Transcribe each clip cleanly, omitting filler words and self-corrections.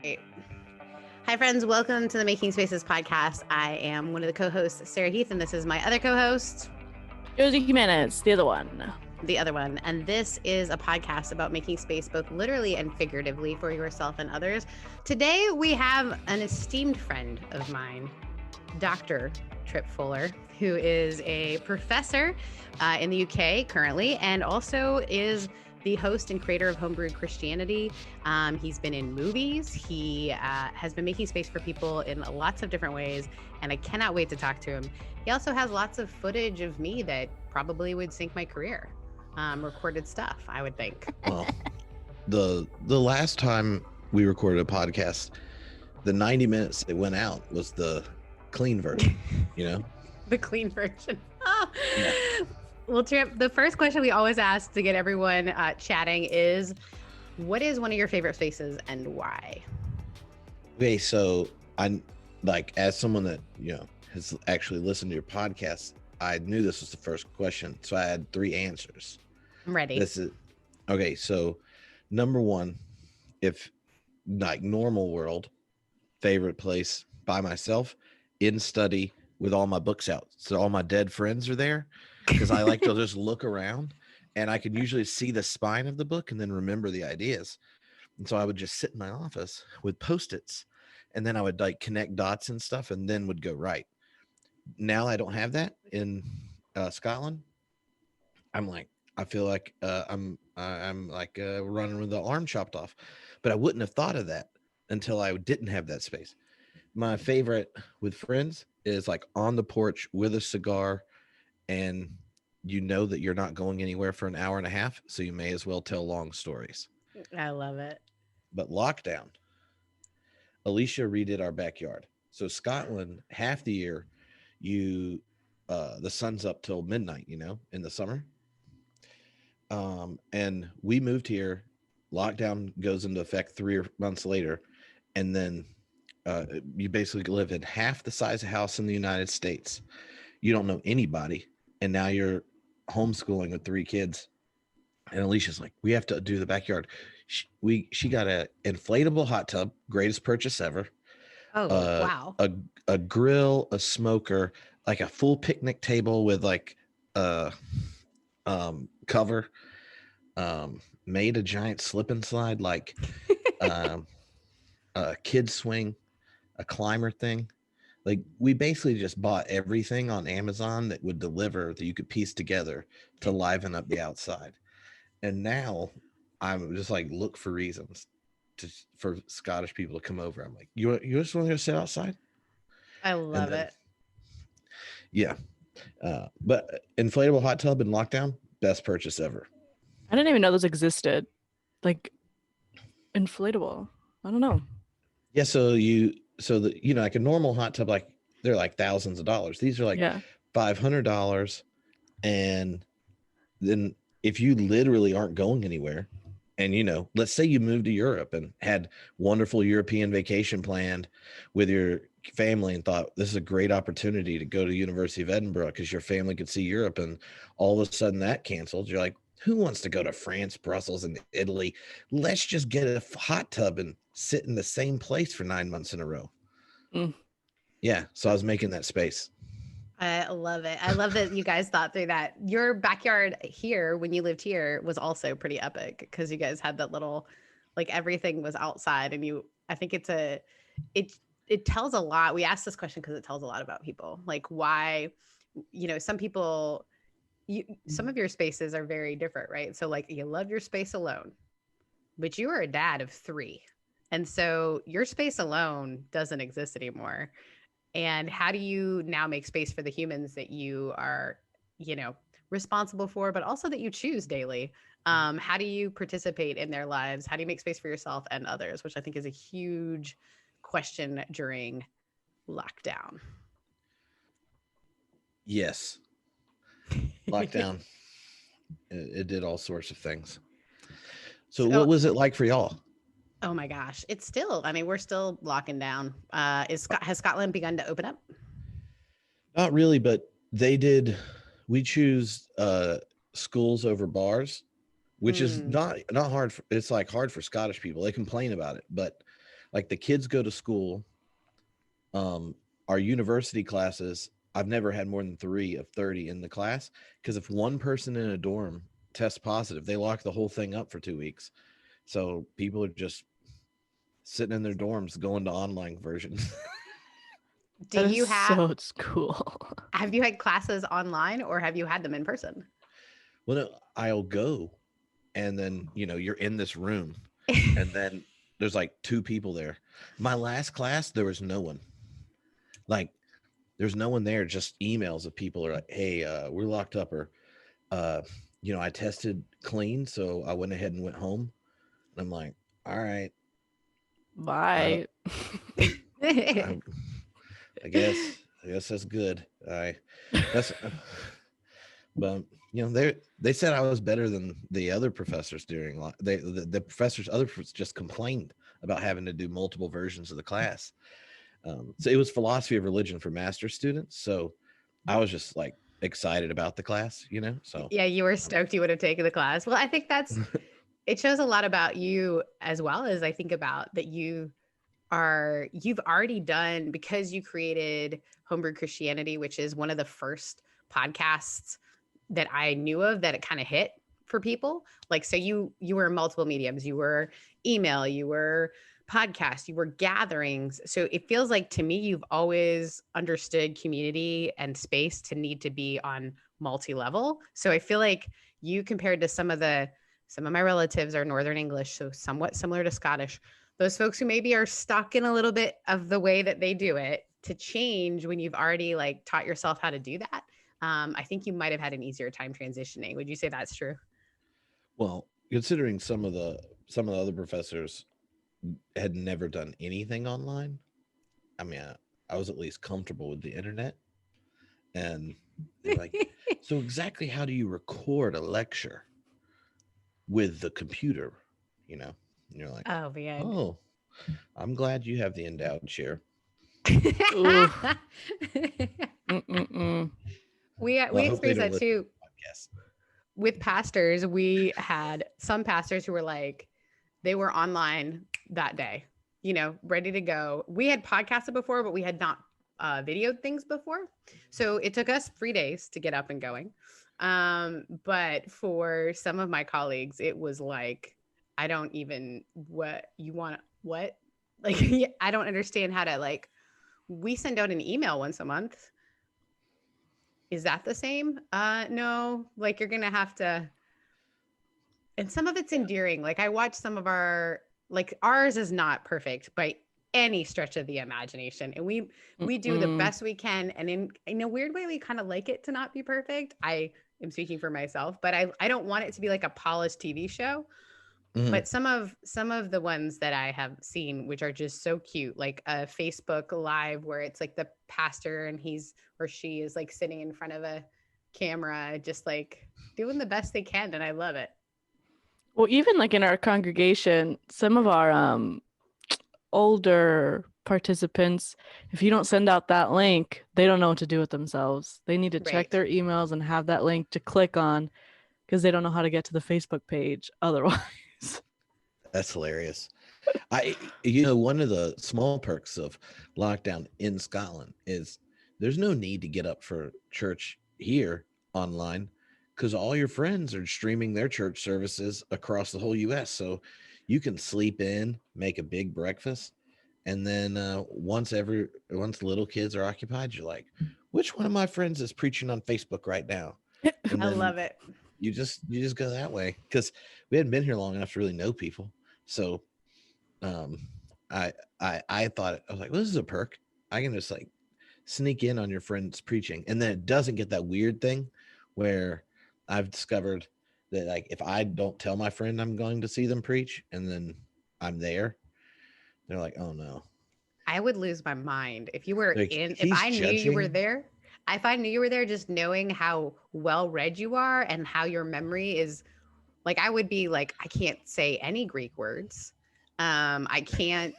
Great. Hi, friends. Welcome to the Making Spaces podcast. I am one of the co-hosts, Sarah Heath, and this is my other co-host, Josie Jimenez, the other one. And this is a podcast about making space both literally and figuratively for yourself and others. Today, we have an esteemed friend of mine, Dr. Tripp Fuller, who is a professor in the UK currently, and also is the host and creator of Homebrewed Christianity. He's been in movies. He has been making space for people in lots of different ways, and I cannot wait to talk to him. He also has lots of footage of me that probably would sink my career. Recorded stuff, I would think. Well, the last time we recorded a podcast, the 90 minutes that went out was the clean version, you know? The clean version. Oh. Yeah. Well, Tripp, the first question we always ask to get everyone chatting is, what is one of your favorite spaces and why? Okay, so I'm like, as someone that, has actually listened to your podcast, I knew this was the first question. So I had 3 answers. I'm ready. Okay. So number 1, if like normal world, favorite place by myself, in study with all my books out. So all my dead friends are there. Because I like to just look around, and I can usually see the spine of the book and then remember the ideas. And so I would just sit in my office with Post-its, and then I would like connect dots and stuff, and then would go write. Now I don't have that in Scotland. I feel like I'm like running with the arm chopped off, but I wouldn't have thought of that until I didn't have that space. My favorite with friends is like on the porch with a cigar, and you know that you're not going anywhere for an hour and a half, so you may as well tell long stories. I love it. But lockdown, Alicia redid our backyard. So Scotland, half the year, the sun's up till midnight, in the summer. And we moved here. Lockdown goes into effect 3 months later, and then you basically live in half the size of house in the United States. You don't know anybody. And now you're homeschooling with 3 kids. And Alicia's like, we have to do the backyard. She got a inflatable hot tub, greatest purchase ever. Oh, wow. A grill, a smoker, like a full picnic table with like a cover, made a giant slip and slide, like a kid swing, a climber thing. Like, we basically just bought everything on Amazon that would deliver, that you could piece together to liven up the outside. And now I'm just like, look for reasons for Scottish people to come over. I'm like, you just want to go sit outside? I love it. Yeah. But inflatable hot tub in lockdown, best purchase ever. I didn't even know those existed. Like, inflatable. I don't know. Yeah. So like a normal hot tub, like they're like thousands of dollars. These are like $500. And then if you literally aren't going anywhere, and let's say you moved to Europe and had wonderful European vacation planned with your family and thought this is a great opportunity to go to the University of Edinburgh because your family could see Europe, and all of a sudden that canceled. You're like, who wants to go to France, Brussels, and Italy? Let's just get a hot tub and sit in the same place for 9 months in a row. Yeah. So I was making that space. I love it. I love that you guys thought through that. Your backyard here, when you lived here, was also pretty epic because you guys had that little, like, everything was outside, and I think it tells a lot. We asked this question because it tells a lot about people. Like, why, some people, some of your spaces are very different, right? So like, you love your space alone, but you are a dad of 3. And so your space alone doesn't exist anymore. And how do you now make space for the humans that you are, responsible for, but also that you choose daily? How do you participate in their lives? How do you make space for yourself and others? Which I think is a huge question during lockdown. Yes. Lockdown. It did all sorts of things. So what was it like for y'all? Oh my gosh. It's still, we're still locking down. Has Scotland begun to open up? Not really, but we choose schools over bars, which is not hard. It's like hard for Scottish people. They complain about it, but Like the kids go to school. Our university classes, I've never had more than 3 of 30 in the class, because if one person in a dorm tests positive, they lock the whole thing up for 2 weeks. So people are just sitting in their dorms going to online versions. Do That you is so cool. have you had classes online or have you had them in person? Well, no, I'll go, and then you're in this room, and then there's like 2 people there. My last class, there was no one. Like, there's no one there. Just emails of people are like, "Hey, we're locked up," or, I tested clean, so I went ahead and went home. And I'm like, "All right, Bye. I guess that's good." That's, but they said I was better than the other professors during the professors. Other professors just complained about having to do multiple versions of the class. So it was philosophy of religion for master's students. So I was just like excited about the class, so. Yeah, you were stoked you would have taken the class. Well, I think it shows a lot about you, as well as I think about that you've already done, because you created Homebrewed Christianity, which is one of the first podcasts that I knew of that it kind of hit for people. Like, so you were in multiple mediums, you were email, you were podcast, you were gatherings. So it feels like to me, you've always understood community and space to need to be on multi-level. So I feel like you, compared to some of my relatives are Northern English, so somewhat similar to Scottish, those folks who maybe are stuck in a little bit of the way that they do it, to change when you've already like taught yourself how to do that. I think you might have had an easier time transitioning. Would you say that's true? Well, considering some of the other professors had never done anything online, I mean, I was at least comfortable with the internet. And they're like, "So exactly how do you record a lecture with the computer?" And you're like, Oh man. "Oh, I'm glad you have the endowed chair." Ooh. We Well, I hope they experienced don't that too. Yes. With pastors. We had some pastors who were like, they were online that day, ready to go. We had podcasted before, but we had not videoed things before. So it took us 3 days to get up and going. But for some of my colleagues, it was like, I don't even, what you want, what? Like, I don't understand how to, like, we send out an email once a month. Is that the same? No, like you're going to have to, and some of it's endearing. Like I watch some of ours is not perfect by any stretch of the imagination. And we do the best we can. And in a weird way, we kind of like it to not be perfect. I am speaking for myself, but I don't want it to be like a polished TV show. Mhm. But some of the ones that I have seen, which are just so cute, like a Facebook Live where it's like the pastor and he's or she is like sitting in front of a camera, just like doing the best they can. And I love it. Well, even like in our congregation, some of our older participants, if you don't send out that link, they don't know what to do with themselves. They need to check Right. their emails and have that link to click on, because they don't know how to get to the Facebook page otherwise. That's hilarious. One of the small perks of lockdown in Scotland is there's no need to get up for church here online, because all your friends are streaming their church services across the whole US. So you can sleep in, make a big breakfast, and then once little kids are occupied, you're like, "Which one of my friends is preaching on Facebook right now?" And I then love it. you just go that way, because we hadn't been here long enough to really know people. So I thought, I was like, well, this is a perk. I can just like sneak in on your friend's preaching, and then it doesn't get that weird thing where I've discovered that like if I don't tell my friend I'm going to see them preach and then I'm there, they're like, "Oh no." I would lose my mind if you were Like, if I knew you were there. If I knew you were there, just knowing how well read you are and how your memory is, like, I would be like, I can't say any Greek words. I can't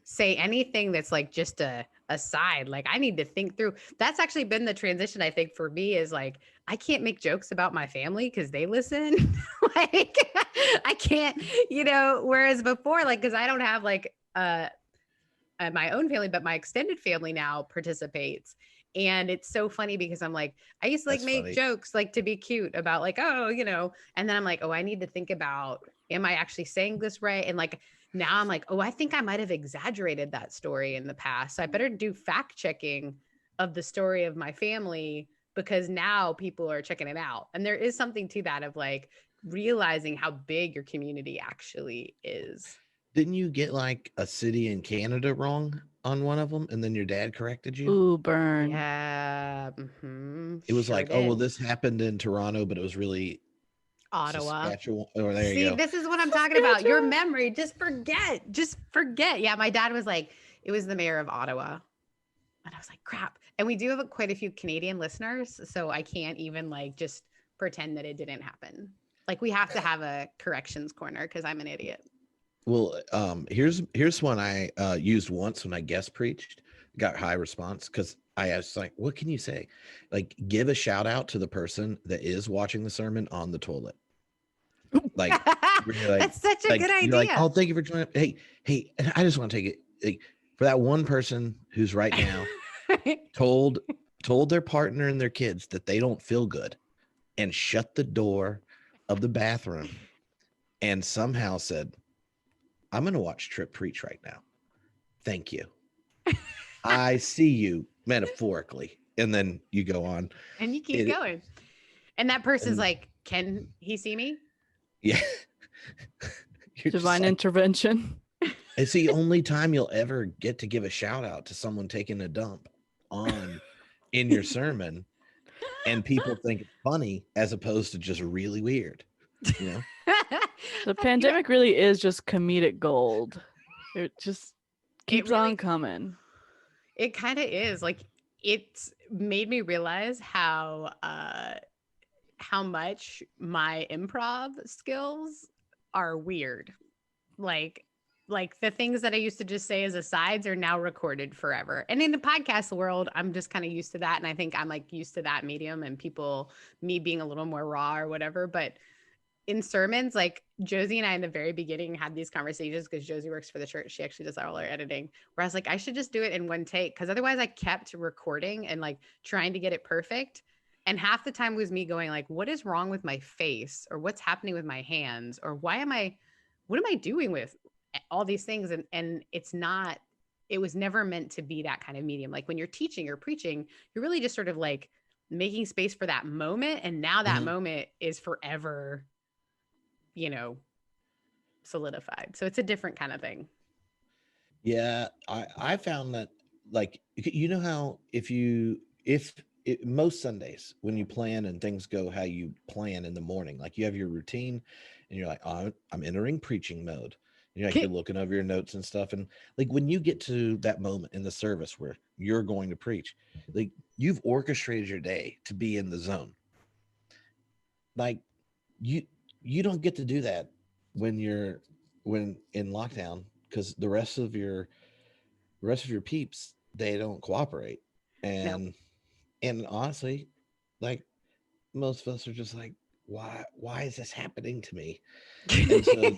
say anything that's like just a aside. Like I need to think through. That's actually been the transition, I think, for me, is like I can't make jokes about my family because they listen. Like I can't, whereas before, like, because I don't have like my own family, but my extended family now participates. And it's so funny because I'm like, I used to like That's make funny. jokes like to be cute about like, oh, and then I'm like, oh, I need to think about, am I actually saying this right? And like, now I'm like, oh, I think I might have exaggerated that story in the past. So I better do fact checking of the story of my family, because now people are checking it out. And there is something to that of like realizing how big your community actually is. Didn't you get like a city in Canada wrong on one of them, and then your dad corrected you? Ooh, burn. Yeah. It was Sure like, oh well, did. this happened in Toronto, but it was really Ottawa. Saskatchewan. Or there you See, go. this is what I'm talking about. Your memory. Just forget. Just forget. Yeah, my dad was like, it was the mayor of Ottawa. And I was like, crap. And we do have quite a few Canadian listeners. So I can't even like just pretend that it didn't happen. Like we have to have a corrections corner because I'm an idiot. Well, here's one I used once when I guest preached. Got high response because I asked like, what can you say? Like, give a shout out to the person that is watching the sermon on the toilet. Like, you're like, that's such a good you're like, idea. oh, thank you for joining. Hey, and I just want to take it like, for that one person who's right now told their partner and their kids that they don't feel good, and shut the door of the bathroom, and somehow said, I'm going to watch Tripp preach right now. Thank you. I see you metaphorically. And then you go on. And you keep going. And that person's like, can he see me? Yeah. Divine intervention. It's the only time you'll ever get to give a shout out to someone taking a dump in your sermon. And people think it's funny as opposed to just really weird. You know? The pandemic really is just comedic gold. It just keeps on coming. It kind of is. Like, it's made me realize how much my improv skills are weird. Like the things that I used to just say as asides are now recorded forever. And in the podcast world, I'm just kind of used to that. And I think I'm like used to that medium and me being a little more raw or whatever. But in sermons, like Josie and I in the very beginning had these conversations because Josie works for the church. She actually does all our editing, where I was like, I should just do it in one take. Cause otherwise I kept recording and like trying to get it perfect. And half the time was me going like, what is wrong with my face, or what's happening with my hands, or what am I doing with all these things? And it was never meant to be that kind of medium. Like when you're teaching or preaching, you're really just sort of like making space for that moment. And now that moment is forever, solidified. So it's a different kind of thing. Yeah. I found that, like, you know how most Sundays when you plan and things go how you plan in the morning, like you have your routine and you're like, oh, I'm entering preaching mode. And you're like, you're looking over your notes and stuff. And like, when you get to that moment in the service where you're going to preach, like you've orchestrated your day to be in the zone. Like you don't get to do that when in lockdown, because the rest of your peeps, they don't cooperate. And honestly, like most of us are just like, why is this happening to me? And so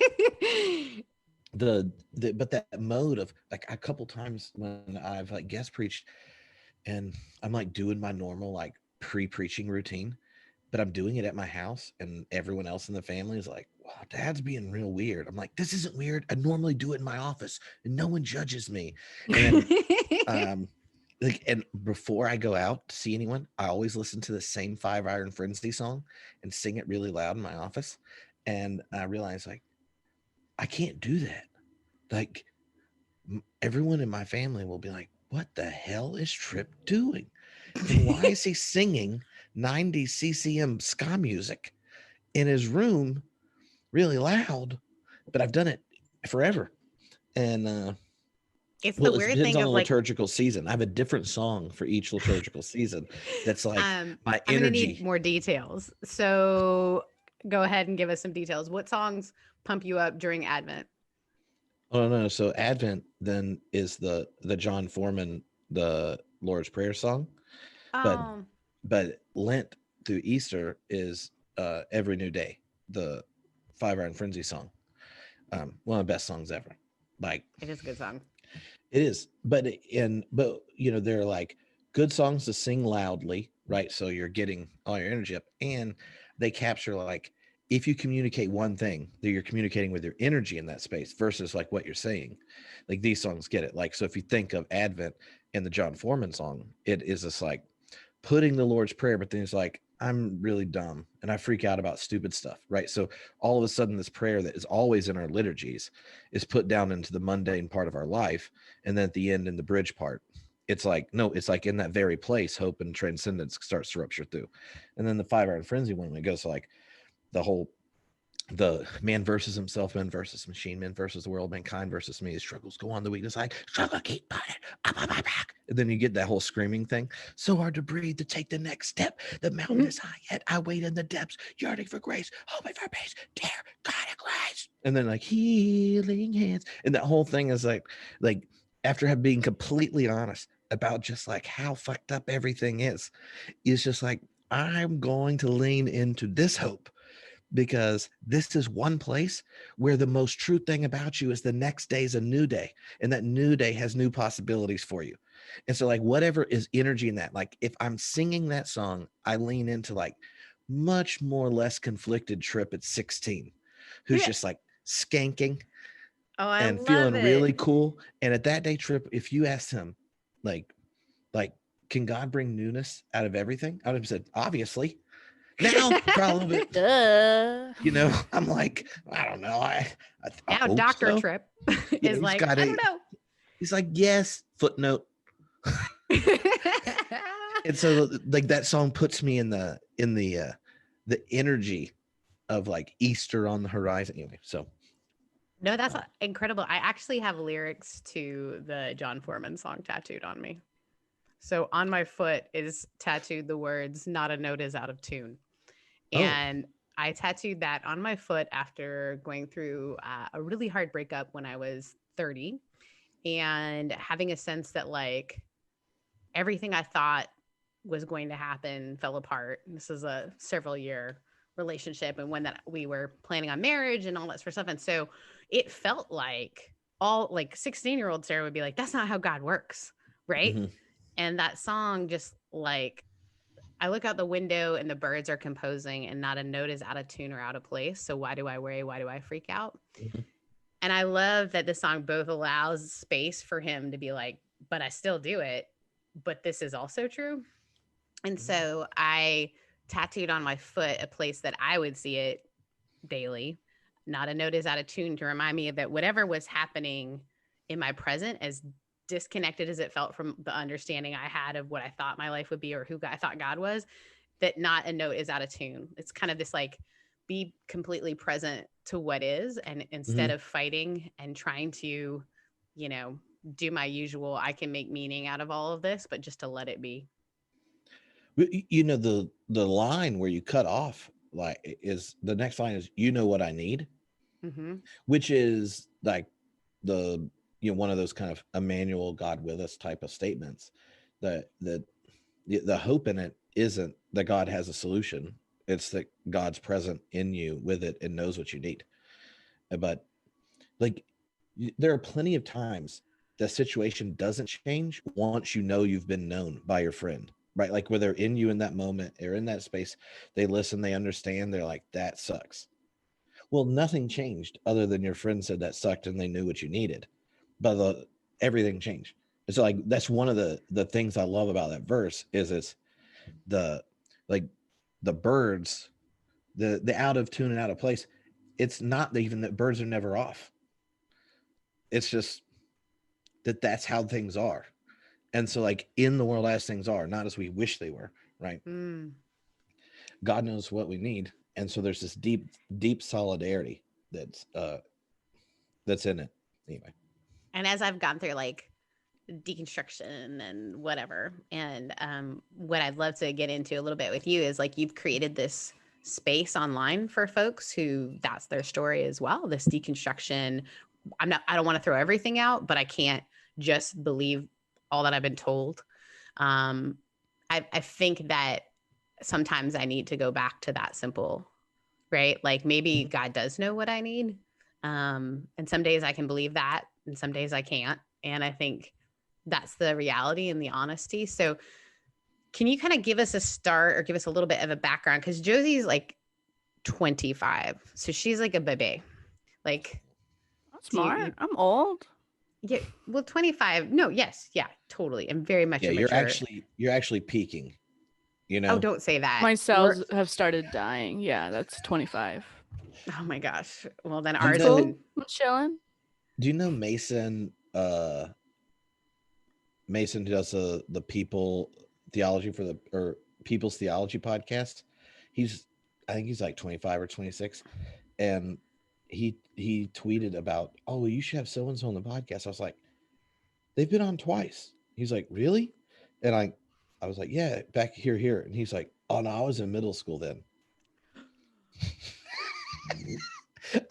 but that mode of like, a couple times when I've like guest preached and I'm like doing my normal like pre-preaching routine, but I'm doing it at my house and everyone else in the family is like, wow, Dad's being real weird. I'm like, this isn't weird. I normally do it in my office and no one judges me. And then like, and before I go out to see anyone, I always listen to the same 5 Iron Frenzy song and sing it really loud in my office. And I realized like, I can't do that. Like everyone in my family will be like, what the hell is Tripp doing? And why is he singing 90 CCM ska music in his room really loud? But I've done it forever. And it's the weird thing on of the like liturgical season. I have a different song for each liturgical season. That's like my energy. I'm gonna need more details. So go ahead and give us some details. What songs pump you up during Advent? Oh no! So Advent then is the John Foreman, the Lord's Prayer song, but Lent through Easter is Every New Day, the 5 Iron Frenzy song. One of the best songs ever. Like, it is a good song. It is, but they're like good songs to sing loudly, right? So you're getting all your energy up, and they capture like if you communicate one thing, that you're communicating with your energy in that space versus like what you're saying. Like these songs get it. Like so, if you think of Advent and the John Foreman song, it is this like putting the Lord's Prayer, but then it's like I'm really dumb and I freak out about stupid stuff, right? So all of a sudden, this prayer that is always in our liturgies is put down into the mundane part of our life. And then at the end, in the bridge part, it's like, no, it's like in that very place, hope and transcendence starts to rupture through. And then the 5-hour frenzy, when it goes to like the man versus himself, man versus machine, man versus the world, mankind versus me, struggles go on, the weakness I struggle, keep putting up on my back. And then you get that whole screaming thing. So hard to breathe, to take the next step. The mountain is high, yet I wait in the depths, yearning for grace, hoping for peace, dear God of grace. And then like healing hands. And that whole thing is like after being completely honest about just like how fucked up everything is just like, I'm going to lean into this hope, because this is one place where the most true thing about you is the next day is a new day, and that new day has new possibilities for you. And so like whatever is energy in that, like if I'm singing that song, I lean into like much more less conflicted Tripp at 16, who's just like skanking and feeling really cool. And at that day, Tripp, if you asked him like can God bring newness out of everything, I would have said obviously. Now, probably, I'm like, I don't know. I now Dr. So. Tripp is like, I don't know. He's like, yes, footnote. And so like that song puts me in the energy of like Easter on the horizon. Anyway, so. No, that's incredible. I actually have lyrics to the John Foreman song tattooed on me. So on my foot is tattooed the words, not a note is out of tune. And I tattooed that on my foot after going through a really hard breakup when I was 30, and having a sense that like everything I thought was going to happen fell apart. And this is a several year relationship, and when that we were planning on marriage and all that sort of stuff. And so it felt like all like 16-year-old Sarah would be like, that's not how God works. Right. Mm-hmm. And that song just like, I look out the window and the birds are composing and not a note is out of tune or out of place. So why do I worry? Why do I freak out? Mm-hmm. And I love that the song both allows space for him to be like, but I still do it. But this is also true. And mm-hmm. So I tattooed on my foot a place that I would see it daily. Not a note is out of tune, to remind me that whatever was happening in my present, as disconnected as it felt from the understanding I had of what I thought my life would be or who I thought God was, that not a note is out of tune. It's kind of this like, be completely present to what is. And instead mm-hmm. of fighting and trying to, do my usual, I can make meaning out of all of this, but just to let it be. The line where you cut off like is the next line is, what I need, mm-hmm. which is like one of those kind of Emmanuel, God with us type of statements, that the hope in it isn't that God has a solution. It's that God's present in you with it and knows what you need. But like, there are plenty of times the situation doesn't change once you've been known by your friend, right? Like where they're in you in that moment or in that space, they listen, they understand, they're like, that sucks. Well, nothing changed other than your friend said that sucked and they knew what you needed. But everything changed. And so like that's one of the things I love about that verse is it's the birds, the out of tune and out of place. It's not even that birds are never off. It's just that's how things are. And so like in the world as things are, not as we wish they were, right? Mm. God knows what we need. And so there's this deep solidarity that's in it. Anyway. And as I've gone through like deconstruction and whatever, and what I'd love to get into a little bit with you is like, you've created this space online for folks who that's their story as well. This deconstruction. I don't want to throw everything out, but I can't just believe all that I've been told. I think that sometimes I need to go back to that simple, right? Like maybe God does know what I need. And some days I can believe that and some days I can't. And I think that's the reality and the honesty. So can you kind of give us a start or give us a little bit of a background? Because Josie's like 25. So she's like a baby. Like, That's smart. I'm old. Yeah, well, 25. No, yes, yeah, totally. I'm very much immature. You're actually peaking. You know. Oh, don't say that. My cells have started dying. Yeah, that's 25. Oh my gosh. Well, then That's ours. cool. I'm chilling. Do you know Mason? Mason who does the People's Theology podcast. I think he's like 25 or 26, and he tweeted about, oh, you should have so and so on the podcast. I was like, they've been on twice. He's like, really? And I was like, yeah, back here. And he's like, oh no, I was in middle school then.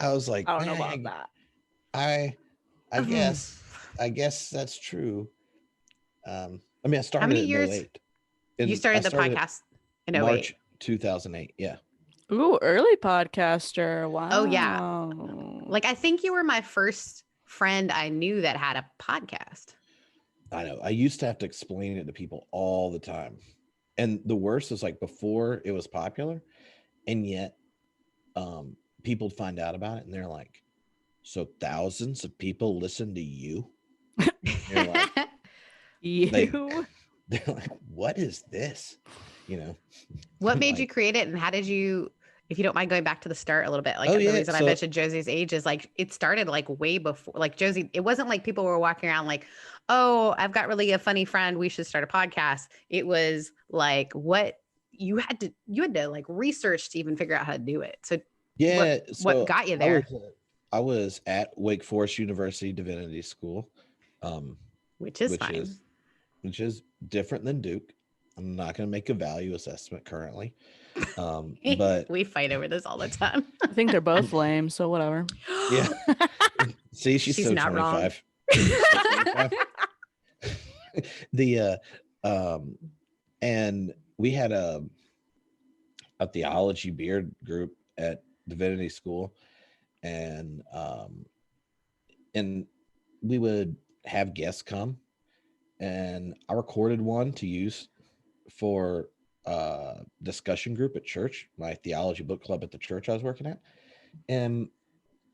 I was like, I don't know about that. I guess that's true. I mean, I started How many in years? 08. You started the podcast in 08. March 2008. Yeah. Ooh, early podcaster. Wow. Oh yeah. Like, I think you were my first friend I knew that had a podcast. I know. I used to have to explain it to people all the time. And the worst was like before it was popular, and yet people would find out about it and they're like, so thousands of people listen to you? They're like, they're like, what is this? You know? What made you create it, and how did you, if you don't mind going back to the start a little bit, like the reason I mentioned Josie's age is like it started like way before, like Josie, it wasn't like people were walking around like, oh, I've got really a funny friend, we should start a podcast. It was like what you had to like research to even figure out how to do it. So yeah, what got you there? I was at Wake Forest University Divinity School, which is fine. Which is different than Duke. I'm not going to make a value assessment currently. But we fight over this all the time. I think they're both lame, so whatever. Yeah. See, she's so not 25. And we had a theology beard group at Divinity School, and we would have guests come, and I recorded one to use for discussion group at church, my theology book club at the church I was working at, and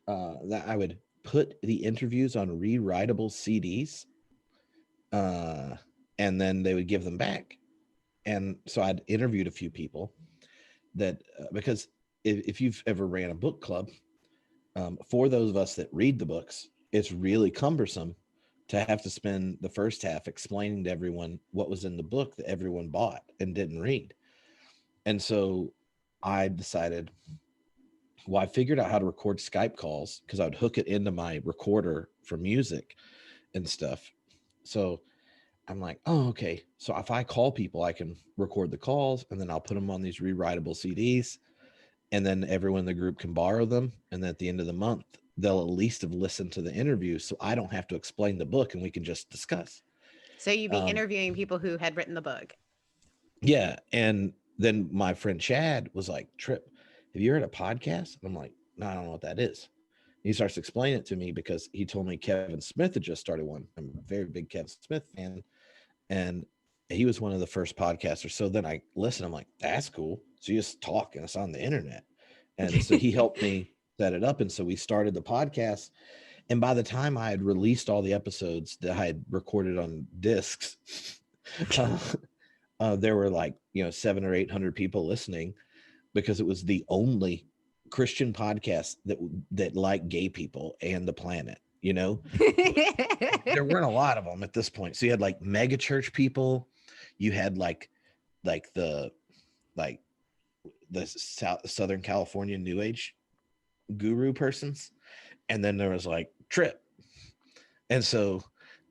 that I would put the interviews on rewritable CDs, and then they would give them back. And so I'd interviewed a few people that because if you've ever ran a book club, for those of us that read the books, it's really cumbersome to have to spend the first half explaining to everyone what was in the book that everyone bought and didn't read. And so I decided, well, I figured out how to record Skype calls because I would hook it into my recorder for music and stuff. So I'm like, oh, okay. So if I call people, I can record the calls and then I'll put them on these rewritable CDs, and then everyone in the group can borrow them. And then at the end of the month, they'll at least have listened to the interview, so I don't have to explain the book and we can just discuss. So you'd be interviewing people who had written the book. Yeah. And then my friend Chad was like, Tripp, have you heard a podcast? And I'm like, no, I don't know what that is. He starts explaining it to me because he told me Kevin Smith had just started one. I'm a very big Kevin Smith fan, and he was one of the first podcasters. So then I listened. I'm like, that's cool. So you just talk and it's on the internet. And so he helped me set it up. And so we started the podcast. And by the time I had released all the episodes that I had recorded on discs, there were like, 700 or 800 people listening, because it was the only Christian podcast that liked gay people and the planet. There weren't a lot of them at this point. So you had like mega church people, you had like the Southern California New Age guru persons, and then there was like Tripp. And so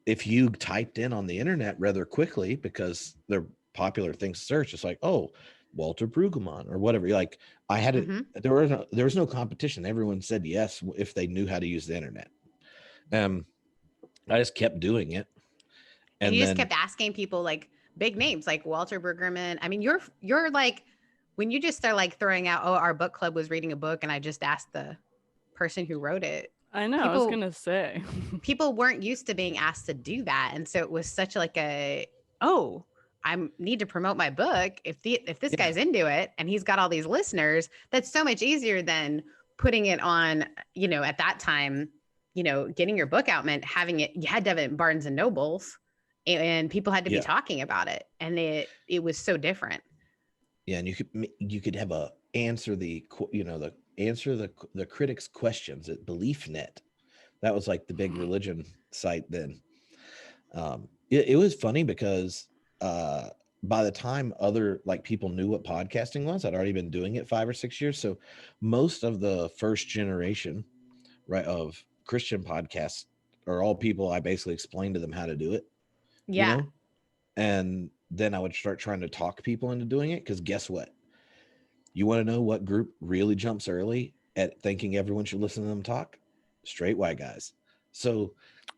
if you typed in on the internet rather quickly, because they're popular things to search, it's like, oh, Walter Brueggemann or whatever. Like I had it. There was no competition. Everyone said yes if they knew how to use the internet. I just kept doing it, and you just kept asking people like big names like Walter Brueggemann. I mean, you're like, when you just start like throwing out, oh, our book club was reading a book, and I just asked the person who wrote it. I know. I was gonna say. People weren't used to being asked to do that, and so it was such like a I need to promote my book. If this guy's into it and he's got all these listeners, that's so much easier than putting it on. At that time, getting your book out meant having it. You had to have it in Barnes and Nobles, and people had to be talking about it, and it was so different. Yeah, and you could have answer the critics' questions at BeliefNet. That was like the big religion site then. It was funny because by the time other people knew what podcasting was, I'd already been doing it 5 or 6 years. So most of the first generation, right, of Christian podcasts are all people I basically explained to them how to do it. Yeah. And then I would start trying to talk people into doing it, because guess what? You want to know what group really jumps early at thinking everyone should listen to them talk? Straight white guys. So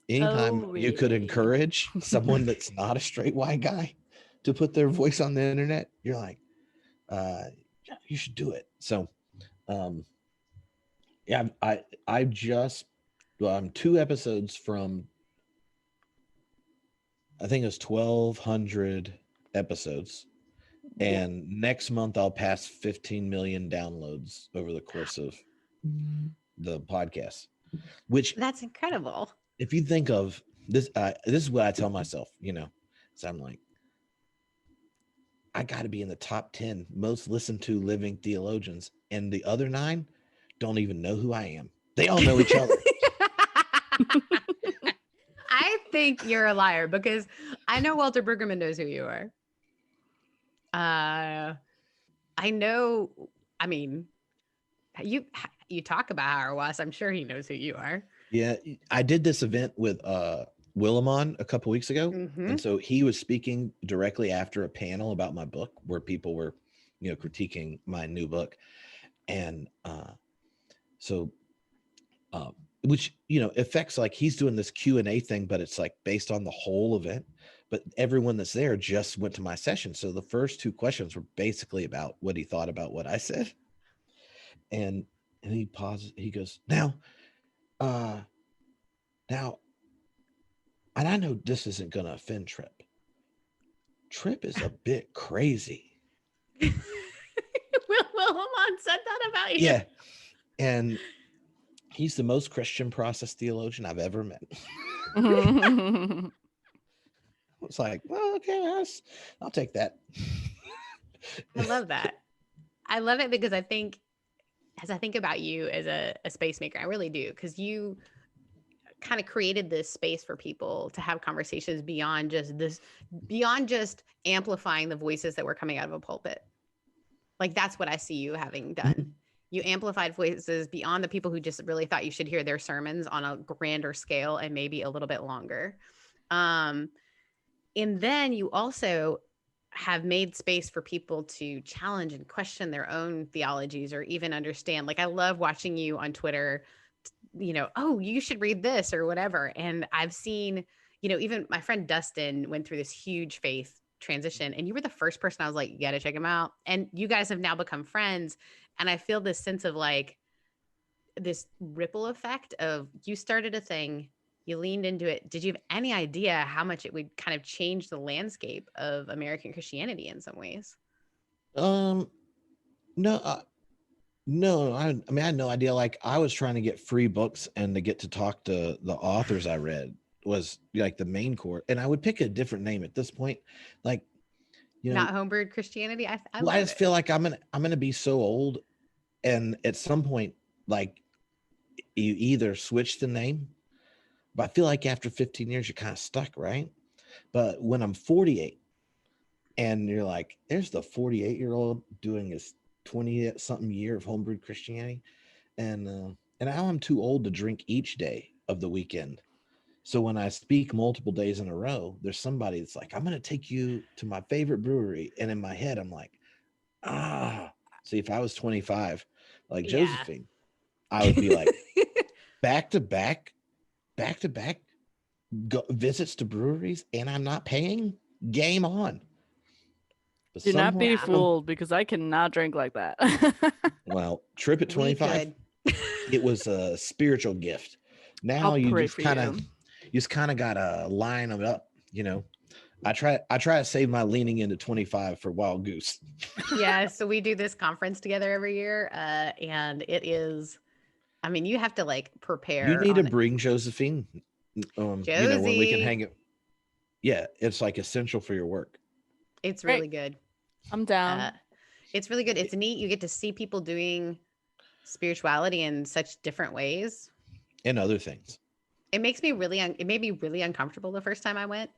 anytime you could encourage someone that's not a straight white guy to put their voice on the internet, you're like, you should do it. So I'm 2 episodes from, I think it was 1,200 episodes. And next month I'll pass 15 million downloads over the course of the podcast, which that's incredible. If you think of this, this is what I tell myself, so I'm like, I got to be in the top 10 most listened to living theologians, and the other 9 don't even know who I am. They all know each other. I think you're a liar, because I know Walter Brueggemann knows who you are. I know. I mean, you talk about Howard Wass. I'm sure he knows who you are. Yeah, I did this event with Willimon a couple weeks ago, and so he was speaking directly after a panel about my book, where people were, critiquing my new book, and which affects, like, he's doing this Q&A thing, but it's like based on the whole event. But everyone that's there just went to my session. So the first 2 questions were basically about what he thought about what I said. And he pauses. He goes, now, and I know this isn't going to offend Tripp. Tripp is a bit crazy. Willimon said that about you. Yeah. And he's the most Christian process theologian I've ever met. It's like, well, okay, I'll take that. I love that. I love it, because I think, as I think about you as a space maker, I really do, because you kind of created this space for people to have conversations beyond just amplifying the voices that were coming out of a pulpit. Like, that's what I see you having done. You amplified voices beyond the people who just really thought you should hear their sermons on a grander scale and maybe a little bit longer. And then you also have made space for people to challenge and question their own theologies, or even understand. Like, I love watching you on Twitter, oh, you should read this or whatever. And I've seen, even my friend Dustin went through this huge faith transition, and you were the first person I was like, you got to check him out. And you guys have now become friends. And I feel this sense of like this ripple effect of, you started a thing, you leaned into it. Did you have any idea how much it would kind of change the landscape of American Christianity in some ways? No, I mean, I had no idea. Like, I was trying to get free books, and to get to talk to the authors I read was like the main core. And I would pick a different name at this point. Like, not Homebrewed Christianity. I just feel like I'm gonna be so old, and at some point, like, you either switch the name, but I feel like after 15 years, you're kind of stuck, right? But when I'm 48, and you're like, there's the 48-year-old doing his 20-something year of Homebrewed Christianity, and now I'm too old to drink each day of the weekend. So when I speak multiple days in a row, there's somebody that's like, I'm going to take you to my favorite brewery. And in my head, I'm like, see, if I was 25, like Josephine, I would be like, back to back visits to breweries, and I'm not paying. Game on. But do not be fooled, because I cannot drink like that. Well, Tripp at 25, it was a spiritual gift. Now I'll you pray just for kind of you. gotta line them up, you know. I try to save my leaning into 25 for Wild Goose. Yeah, so we do this conference together every year, and it is. I mean, you have to like You prepare need to on bring Josephine, you know, when we can Josie. hang it. Yeah, it's like essential for your work It's Great. really good. I'm down. It's really good. It's neat. You get to see people doing spirituality in such different ways. and other things. It makes me really. It made me really uncomfortable the first time I went.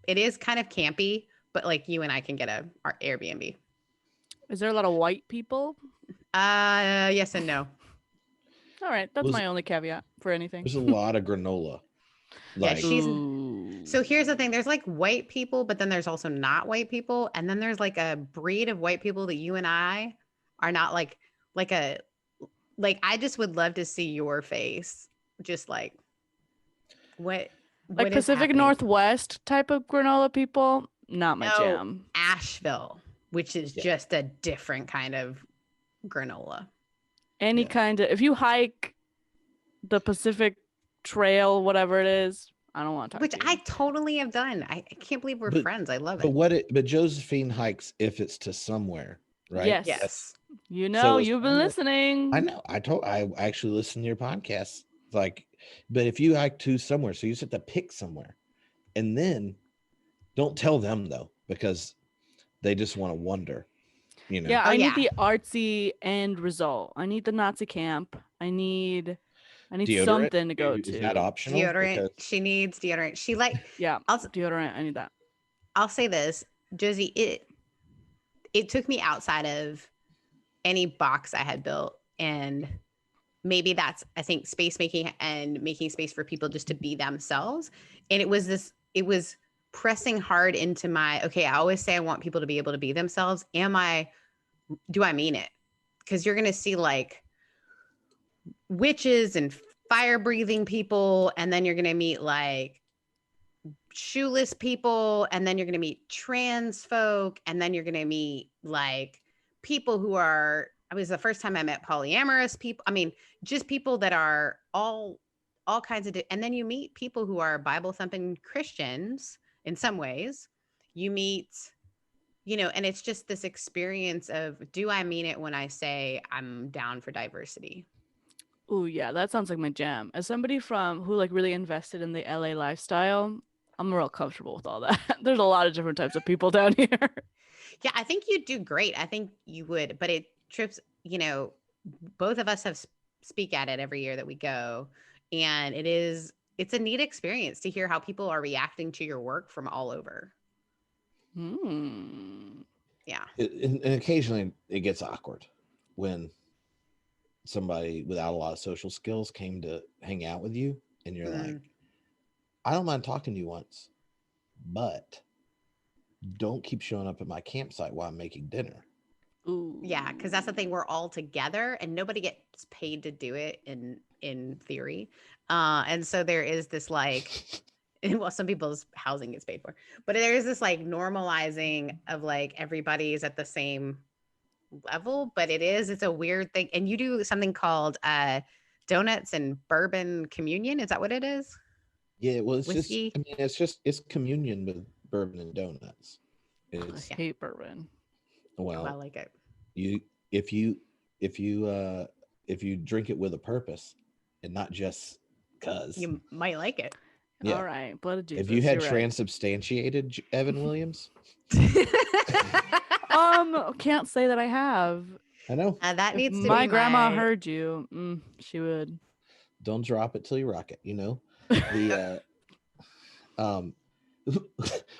It is kind of campy, but like you and I can get our Airbnb. Is there a lot of white people? Yes and no. All right, that's Was- my only caveat for anything. There's a lot of granola. Yeah, Like, she's. Ooh. So here's the thing. There's like white people, but then there's also not white people. And then there's like a breed of white people that you and I are not like I just would love to see your face. Just like what Like is Pacific happening? Northwest type of granola people, not my No, jam. Asheville, which is Yeah. just a different kind of granola. Any Yeah. kind of, if you hike the Pacific Trail, whatever it is, I don't want to talk Which to you. I totally have done. I can't believe we're But- friends. I love but it. but Josephine hikes if it's to somewhere, right? Yes. Yes. You know, it's you've been somewhere- listening. I know. I actually listen to your podcast. Like, but if you hike to somewhere, so you just have to pick somewhere, and then don't tell them though, because they just want to wonder, you know. Yeah, Oh, I yeah. need the artsy end result. I need the Nazi camp. I need Deodorant? something to go Is to. that optional? Deodorant. Because- She needs deodorant. She like Yeah, I'll deodorant. I need that. I'll say this, Josie, it took me outside of any box I had built. And maybe that's, I think, space making and making space for people just to be themselves. And it was pressing hard into my, okay, I always say I want people to be able to be themselves. Do I mean it? Because you're going to see like witches and fire breathing people. And then you're going to meet like shoeless people, and then you're going to meet trans folk, and then you're going to meet like people who are, it was the first time I met polyamorous people. I mean, just people that are all kinds of, and then you meet people who are Bible thumping Christians in some ways. You meet, you know, and it's just this experience of, do I mean it when I say I'm down for diversity? Oh yeah, that sounds like my jam. As somebody who like really invested in the LA lifestyle, I'm real comfortable with all that. There's a lot of different types of people down here. Yeah, I think you'd do great. I think you would, but it trips, you know, both of us have speak at it every year that we go. And it's a neat experience to hear how people are reacting to your work from all over. Yeah. and occasionally it gets awkward when somebody without a lot of social skills came to hang out with you, and you're like, I don't mind talking to you once, but don't keep showing up at my campsite while I'm making dinner. Ooh. Yeah, because that's the thing. We're all together and nobody gets paid to do it in theory. And so there is this like, well, some people's housing gets paid for, but there is this like normalizing of like everybody's at the same level, but it's a weird thing. And you do something called donuts and bourbon communion. Is that what it is? Yeah, well, it's Whiskey? it's communion with bourbon and donuts. I It's hate bourbon. Oh, I well, like it. if you drink it with a purpose and not just cuz. You might like it. Yeah. All right, blood of Jesus. Have you had you're right. transubstantiated Evan Williams? Can't say that I have. I know. That If needs to be my grandma heard you, she would. Don't drop it till you rock it, you know. The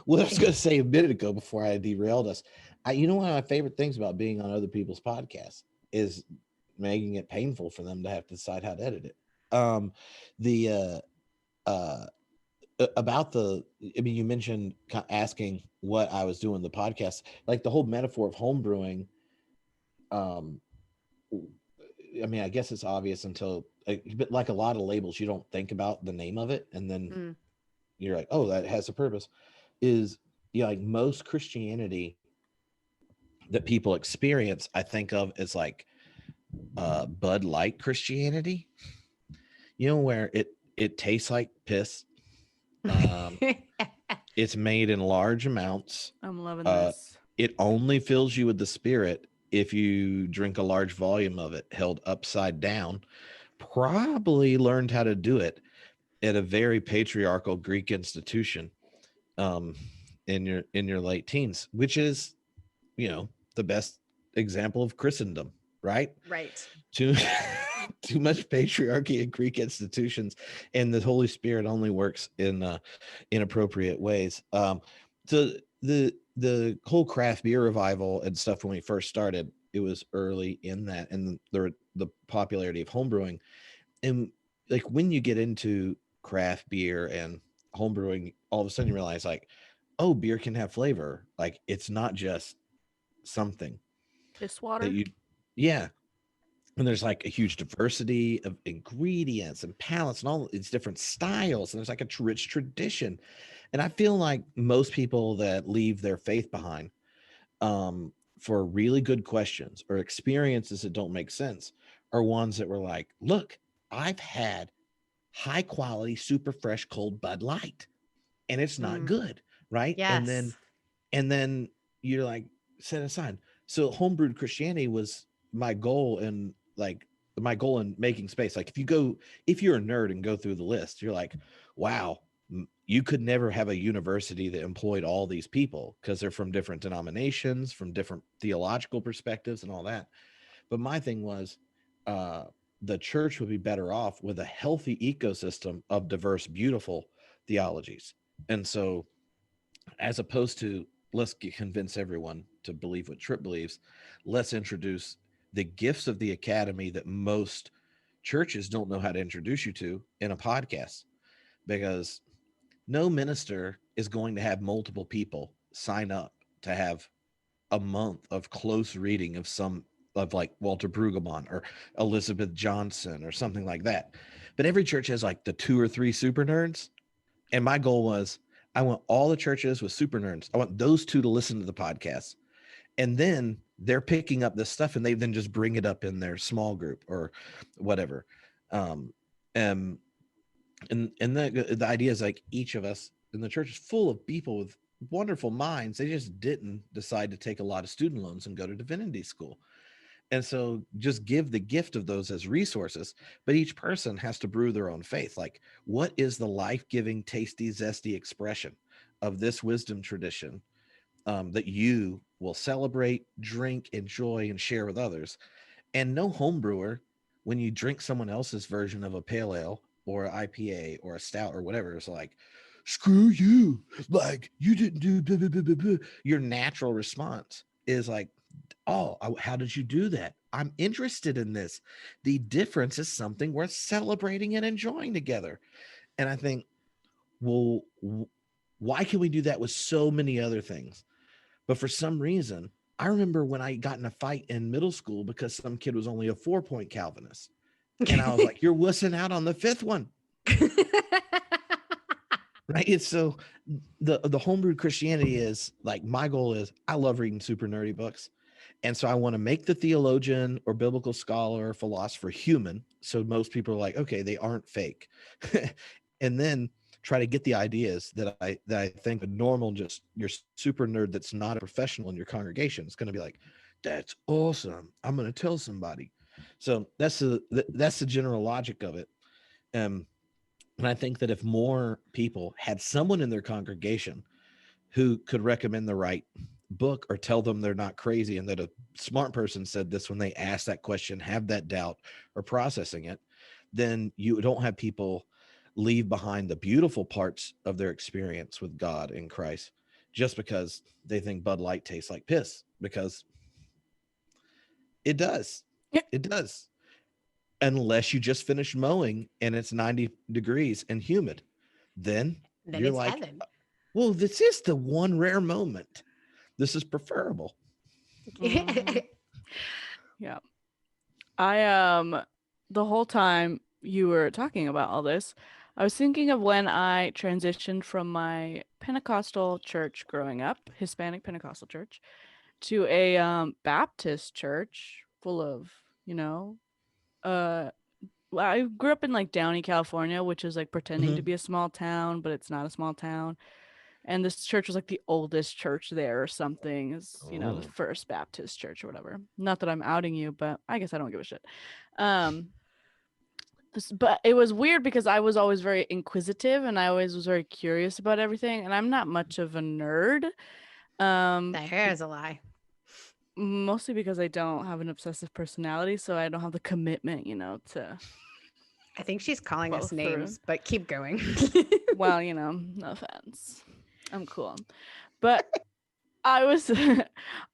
what I was going to say a minute ago before I derailed us, you know, one of my favorite things about being on other people's podcasts is making it painful for them to have to decide how to edit it. About the, I mean, you mentioned asking what I was doing in the podcast, like the whole metaphor of home brewing. I mean, I guess it's obvious until, but like a lot of labels, you don't think about the name of it, and then you're like, oh, that has a purpose. Is, yeah, like most Christianity that people experience, I think of as like Bud Light Christianity, you know, where It tastes like piss. It's made in large amounts. I'm loving this. It only fills you with the Spirit if you drink a large volume of it held upside down. Probably learned how to do it at a very patriarchal Greek institution in your late teens, which is, the best example of Christendom, right? Right. Too much patriarchy in Greek institutions, and the Holy Spirit only works in inappropriate ways. So the whole craft beer revival and stuff, when we first started, it was early in that, and the popularity of homebrewing. And like when you get into craft beer and homebrewing, all of a sudden you realize, like, oh, beer can have flavor. Like, it's not just something Piss water. that yeah. And there's like a huge diversity of ingredients and palates and all these different styles. And there's like a rich tradition. And I feel like most people that leave their faith behind for really good questions or experiences that don't make sense are ones that were like, look, I've had high quality, super fresh, cold Bud Light, and it's not good. Right. Yes. And then you're like, set aside. So homebrewed Christianity was my goal, and like my goal in making space. Like if you're a nerd and go through the list, you're like, wow, you could never have a university that employed all these people because they're from different denominations, from different theological perspectives and all that. But my thing was, the church would be better off with a healthy ecosystem of diverse, beautiful theologies. And so, as opposed to let's convince everyone to believe what Tripp believes, let's introduce the gifts of the academy that most churches don't know how to introduce you to in a podcast, because no minister is going to have multiple people sign up to have a month of close reading of like Walter Brueggemann or Elizabeth Johnson or something like that. But every church has like the 2 or 3 super nerds. And my goal was, I want all the churches with super nerds. I want those 2 to listen to the podcast. And then they're picking up this stuff and they then just bring it up in their small group or whatever. And the idea is like each of us in the church is full of people with wonderful minds. They just didn't decide to take a lot of student loans and go to divinity school. And so just give the gift of those as resources, but each person has to brew their own faith. Like, what is the life-giving, tasty, zesty expression of this wisdom tradition that you will celebrate, drink, enjoy, and share with others? And no home brewer, when you drink someone else's version of a pale ale or an IPA or a stout or whatever, it's like, screw you. Like, you didn't do blah, blah, blah, blah, blah. Your natural response is like, oh, how did you do that? I'm interested in this. The difference is something worth celebrating and enjoying together. And I think, well, why can we do that with so many other things? But for some reason, I remember when I got in a fight in middle school because some kid was only a 4-point Calvinist. And I was like, you're wussing out on the 5th one. Right. It's so the homebrewed Christianity is like, my goal is, I love reading super nerdy books. And so I want to make the theologian or biblical scholar or philosopher human. So most people are like, okay, they aren't fake. And then try to get the ideas that I think a normal, just your super nerd that's not a professional in your congregation is going to be like, that's awesome. I'm going to tell somebody. So that's the general logic of it. And I think that if more people had someone in their congregation who could recommend the right book or tell them they're not crazy, and that a smart person said this when they asked that question, have that doubt or processing it, then you don't have people leave behind the beautiful parts of their experience with God in Christ just because they think Bud Light tastes like piss, because it does. Yeah. It does. Unless you just finished mowing and it's 90 degrees and humid, then you're it's like, heaven. well, this is the one rare moment. This is preferable. Mhm. Yeah. I the whole time you were talking about all this, I was thinking of when I transitioned from my Pentecostal church growing up, Hispanic Pentecostal church, to a Baptist church full of, uh I grew up in like Downey, California, which is like pretending to Mhm. be a small town, but it's not a small town. And this church was like the oldest church there or something. It's, you know, the Oh. First Baptist Church or whatever. Not that I'm outing you, but I guess I don't give a shit. Um, but it was weird because I was always very inquisitive and I always was very curious about everything. And I'm not much of a nerd. That hair is a lie. Mostly because I don't have an obsessive personality, so I don't have the commitment, to I think she's calling follow us through. names, but keep going. Well, no offense. I'm cool. But I was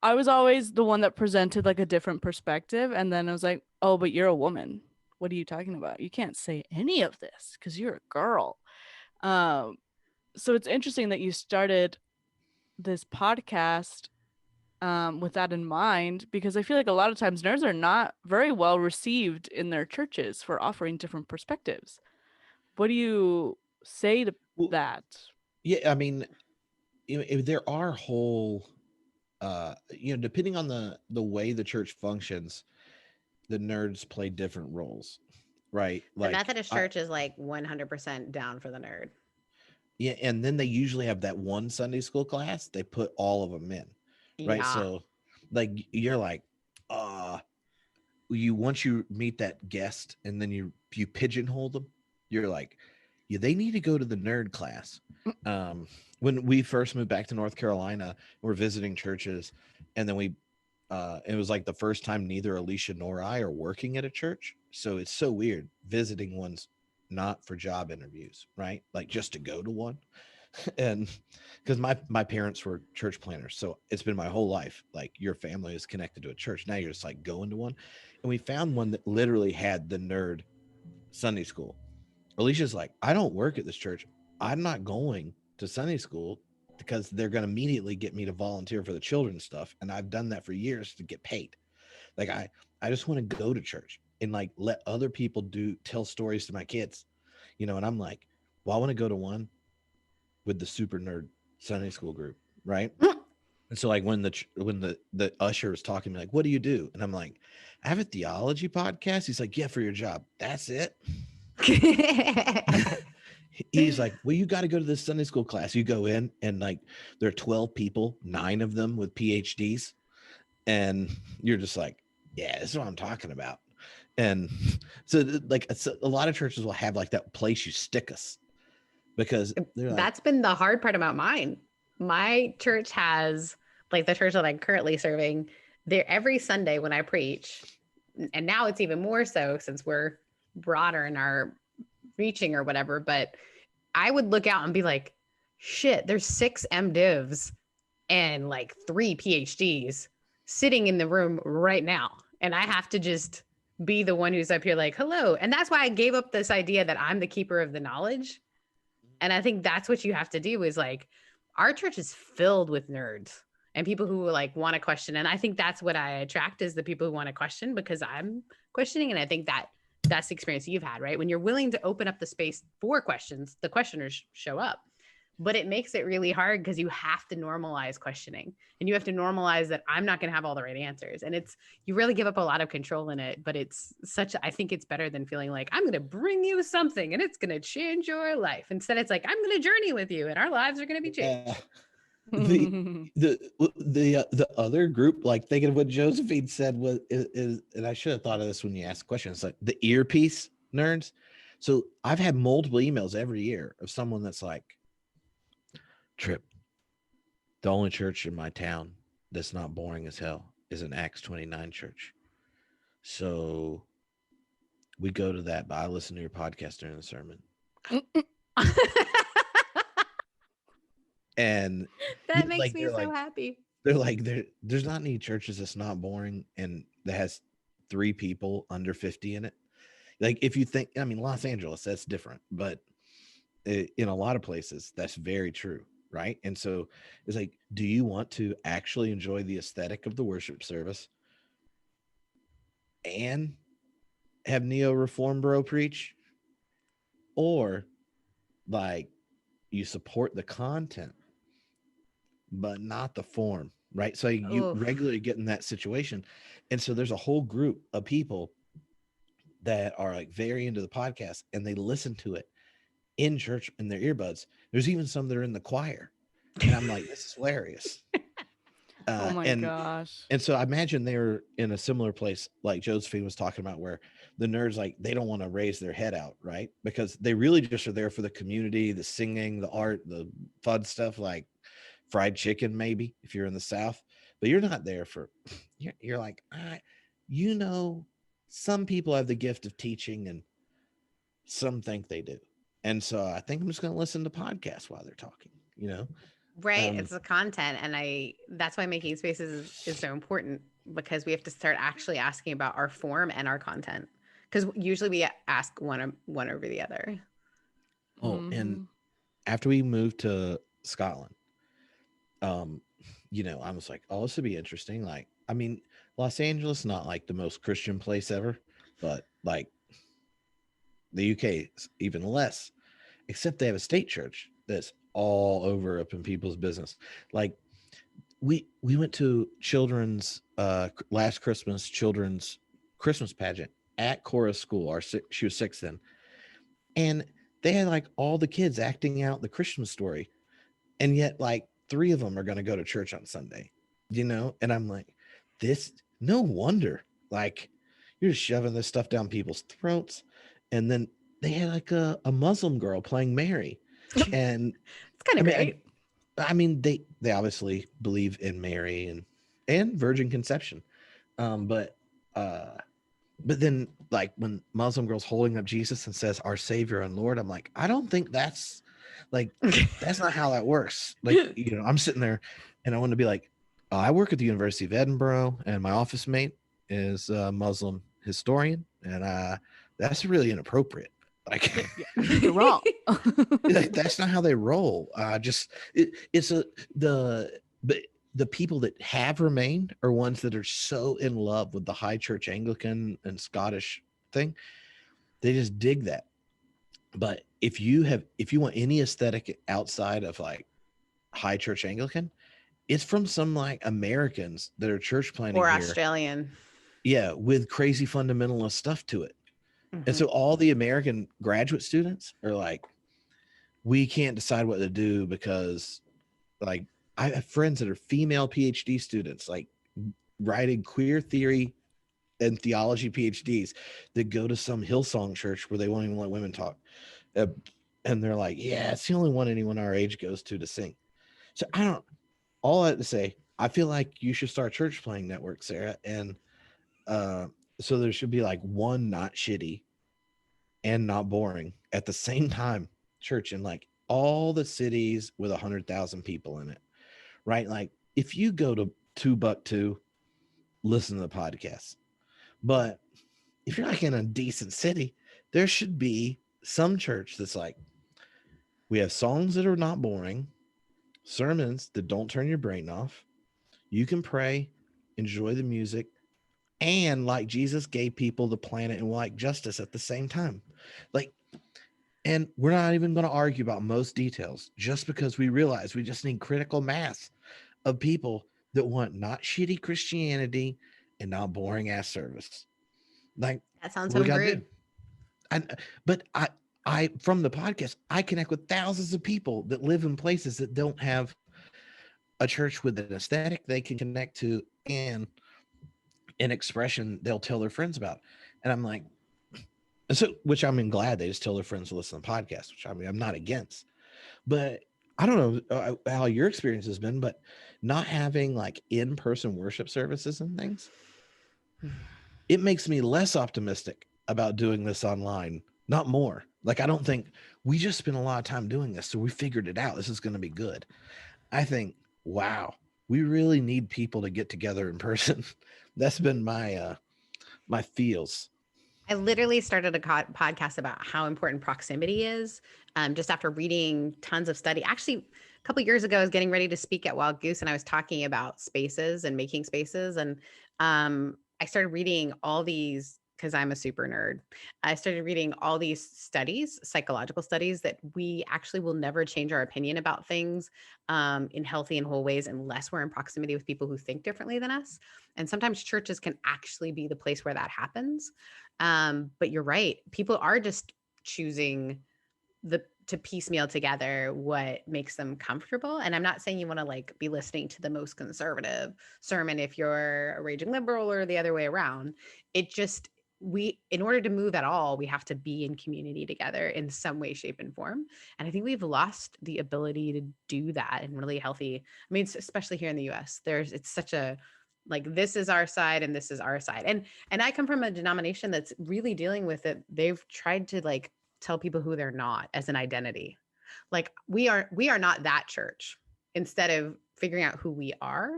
I was always the one that presented like a different perspective, and then I was like, "Oh, but you're a woman. What are you talking about? You can't say any of this because you're a girl." So it's interesting that you started this podcast with that in mind, because I feel like a lot of times nerds are not very well received in their churches for offering different perspectives. What do you say to Well, that? yeah, I mean, there are whole, depending on the way the church functions, the nerds play different roles, right? The Like, Methodist Church is like 100% down for the nerd. yeah, and then they usually have that one Sunday school class. They put all of them in, right? Yeah. So, like, you're like, once you meet that guest, and then you pigeonhole them, you're like, yeah, they need to go to the nerd class. When we first moved back to North Carolina, we're visiting churches, and then it was like the first time neither Alicia nor I are working at a church, so it's so weird visiting ones not for job interviews, right? Like just to go to one. And because my parents were church planners, so it's been my whole life, like, your family is connected to a church. Now you're just like going to one, and we found one that literally had the nerd Sunday school. Alicia's like, I don't work at this church, I'm not going to Sunday school because they're going to immediately get me to volunteer for the children's stuff, and I've done that for years to get paid. Like, I just want to go to church and like let other people tell stories to my kids, and I'm like, well, I want to go to one with the super nerd Sunday school group, right? And so, like, when the usher was talking to me, like, what do you do? And I'm like, I have a theology podcast. He's like, yeah, for your job. That's it. He's like, well, you got to go to this Sunday school class. You go in, and like, there are 12 people, 9 of them with PhDs, and you're just like, yeah, this is what I'm talking about. And so, like, a lot of churches will have like that place you stick us, because they're like, That's been the hard part about mine. My church has, like, the church that I'm currently serving, there every Sunday when I preach, and now it's even more so since we're broader in our reaching or whatever, but I would look out and be like, shit, there's 6 MDivs and like 3 PhDs sitting in the room right now. And I have to just be the one who's up here like, hello. And that's why I gave up this idea that I'm the keeper of the knowledge. And I think that's what you have to do is like, our church is filled with nerds and people who like want to question. And I think that's what I attract is the people who want to question because I'm questioning. And I think that's the experience you've had, right? When you're willing to open up the space for questions, the questioners show up. But it makes it really hard because you have to normalize questioning and you have to normalize that I'm not going to have all the right answers. And you really give up a lot of control in it, but I think it's better than feeling like I'm going to bring you something and it's going to change your life. Instead, it's like, I'm going to journey with you and our lives are going to be changed. The other group, like, thinking of what Josephine said is, and I should have thought of this when you asked the question, it's like the earpiece nerds. So I've had multiple emails every year of someone that's like, Tripp, the only church in my town that's not boring as hell is an Acts 29 church. So we go to that, but I listen to your podcast during the sermon. And that makes me so happy. They're like, there's not any churches that's not boring and that has 3 people under 50 in it. Like, if you think, I mean, Los Angeles, that's different, but in a lot of places, that's very true, right? And so it's like, do you want to actually enjoy the aesthetic of the worship service and have Neo Reform Bro preach? Or, like, you support the content, but not the form, right? So you regularly get in that situation. And so there's a whole group of people that are like very into the podcast and they listen to it in church in their earbuds. There's even some that are in the choir. And I'm like, this is hilarious. Oh my and gosh. and so I imagine they're in a similar place like Josephine was talking about, where the nerds, like, they don't want to raise their head out, right? Because they really just are there for the community, the singing, the art, the fun stuff, like fried chicken, maybe if you're in the South. But you're not there for, you're like, you know, some people have the gift of teaching and some think they do. And so I think I'm just going to listen to podcasts while they're talking, you know? Right. It's the content. And that's why making spaces is so important, because we have to start actually asking about our form and our content. Because usually we ask one over the other. Oh, and after we moved to Scotland, you know, I was like, oh, this would be interesting. Like, I mean, Los Angeles, not like the most Christian place ever, but like the UK is even less, except they have a state church that's all over up in people's business. Like, we went to children's last Christmas children's Christmas pageant at Cora's school. She was 6 then, and they had like all the kids acting out the Christmas story, and yet like 3 of them are going to go to church on Sunday, you know. And I'm like, this, no wonder, like, you're just shoving this stuff down people's throats. And then they had like a Muslim girl playing Mary, and it's kind of great. I mean, they obviously believe in Mary and virgin conception. But then, like, when Muslim girl's holding up Jesus and says, "Our Savior and Lord," I'm like, I don't think that's that's not how that works. Like, you know, I'm sitting there and I want to be like, I work at the University of Edinburgh and my office mate is a Muslim historian, and that's really inappropriate. Like, You're wrong. that's not how they roll. But the people that have remained are ones that are so in love with the high church Anglican and Scottish thing. They just dig that. But if you want any aesthetic outside of like high church Anglican, it's from some like Americans that are church planting or here. Australian. Yeah, with crazy fundamentalist stuff to it. Mm-hmm. And so all the American graduate students are like, we can't decide what to do because, like, I have friends that are female PhD students, like writing queer theory and theology PhDs, that go to some Hillsong church where they won't even let women talk. And they're like, yeah, it's the only one anyone our age goes to sing. So all I have to say, I feel like you should start church playing network, Sarah. And so there should be like one not shitty and not boring at the same time church in like all the cities with 100,000 people in it, right? Like, if you go to Timbuktu, listen to the podcast. But if you're like in a decent city, there should be some church that's like, we have songs that are not boring, sermons that don't turn your brain off. You can pray, enjoy the music, and like Jesus gave people the planet and like justice at the same time. Like, and we're not even going to argue about most details, just because we realize we just need critical mass of people that want not shitty Christianity and not boring ass service. Like, that sounds homebrewed. But I from the podcast, I connect with thousands of people that live in places that don't have a church with an aesthetic they can connect to and an expression they'll tell their friends about. And I'm like, so, which I'm glad they just tell their friends to listen to the podcast, which I mean, I'm not against. But I don't know how your experience has been, but not having like in-person worship services and things, it makes me less optimistic about doing this online, not more. Like, I don't think we just spent a lot of time doing this, so we figured it out. This is going to be good. I think, wow, we really need people to get together in person. That's been my feels. I literally started a podcast about how important proximity is, just after reading tons of study. Actually, a couple of years ago, I was getting ready to speak at Wild Goose, and I was talking about spaces and making spaces. And I started reading all these, because I'm a super nerd. I started reading all these studies, psychological studies, that we actually will never change our opinion about things in healthy and whole ways unless we're in proximity with people who think differently than us. And sometimes churches can actually be the place where that happens. But you're right. People are just choosing to piecemeal together what makes them comfortable. And I'm not saying you want to like be listening to the most conservative sermon if you're a raging liberal or the other way around. It just, in order to move at all, we have to be in community together in some way, shape, and form. And I think we've lost the ability to do that in really healthy. I mean, especially here in the US, it's such a, like, this is our side and this is our side. And I come from a denomination that's really dealing with it. They've tried to like tell people who they're not as an identity. Like we are not that church, instead of figuring out who we are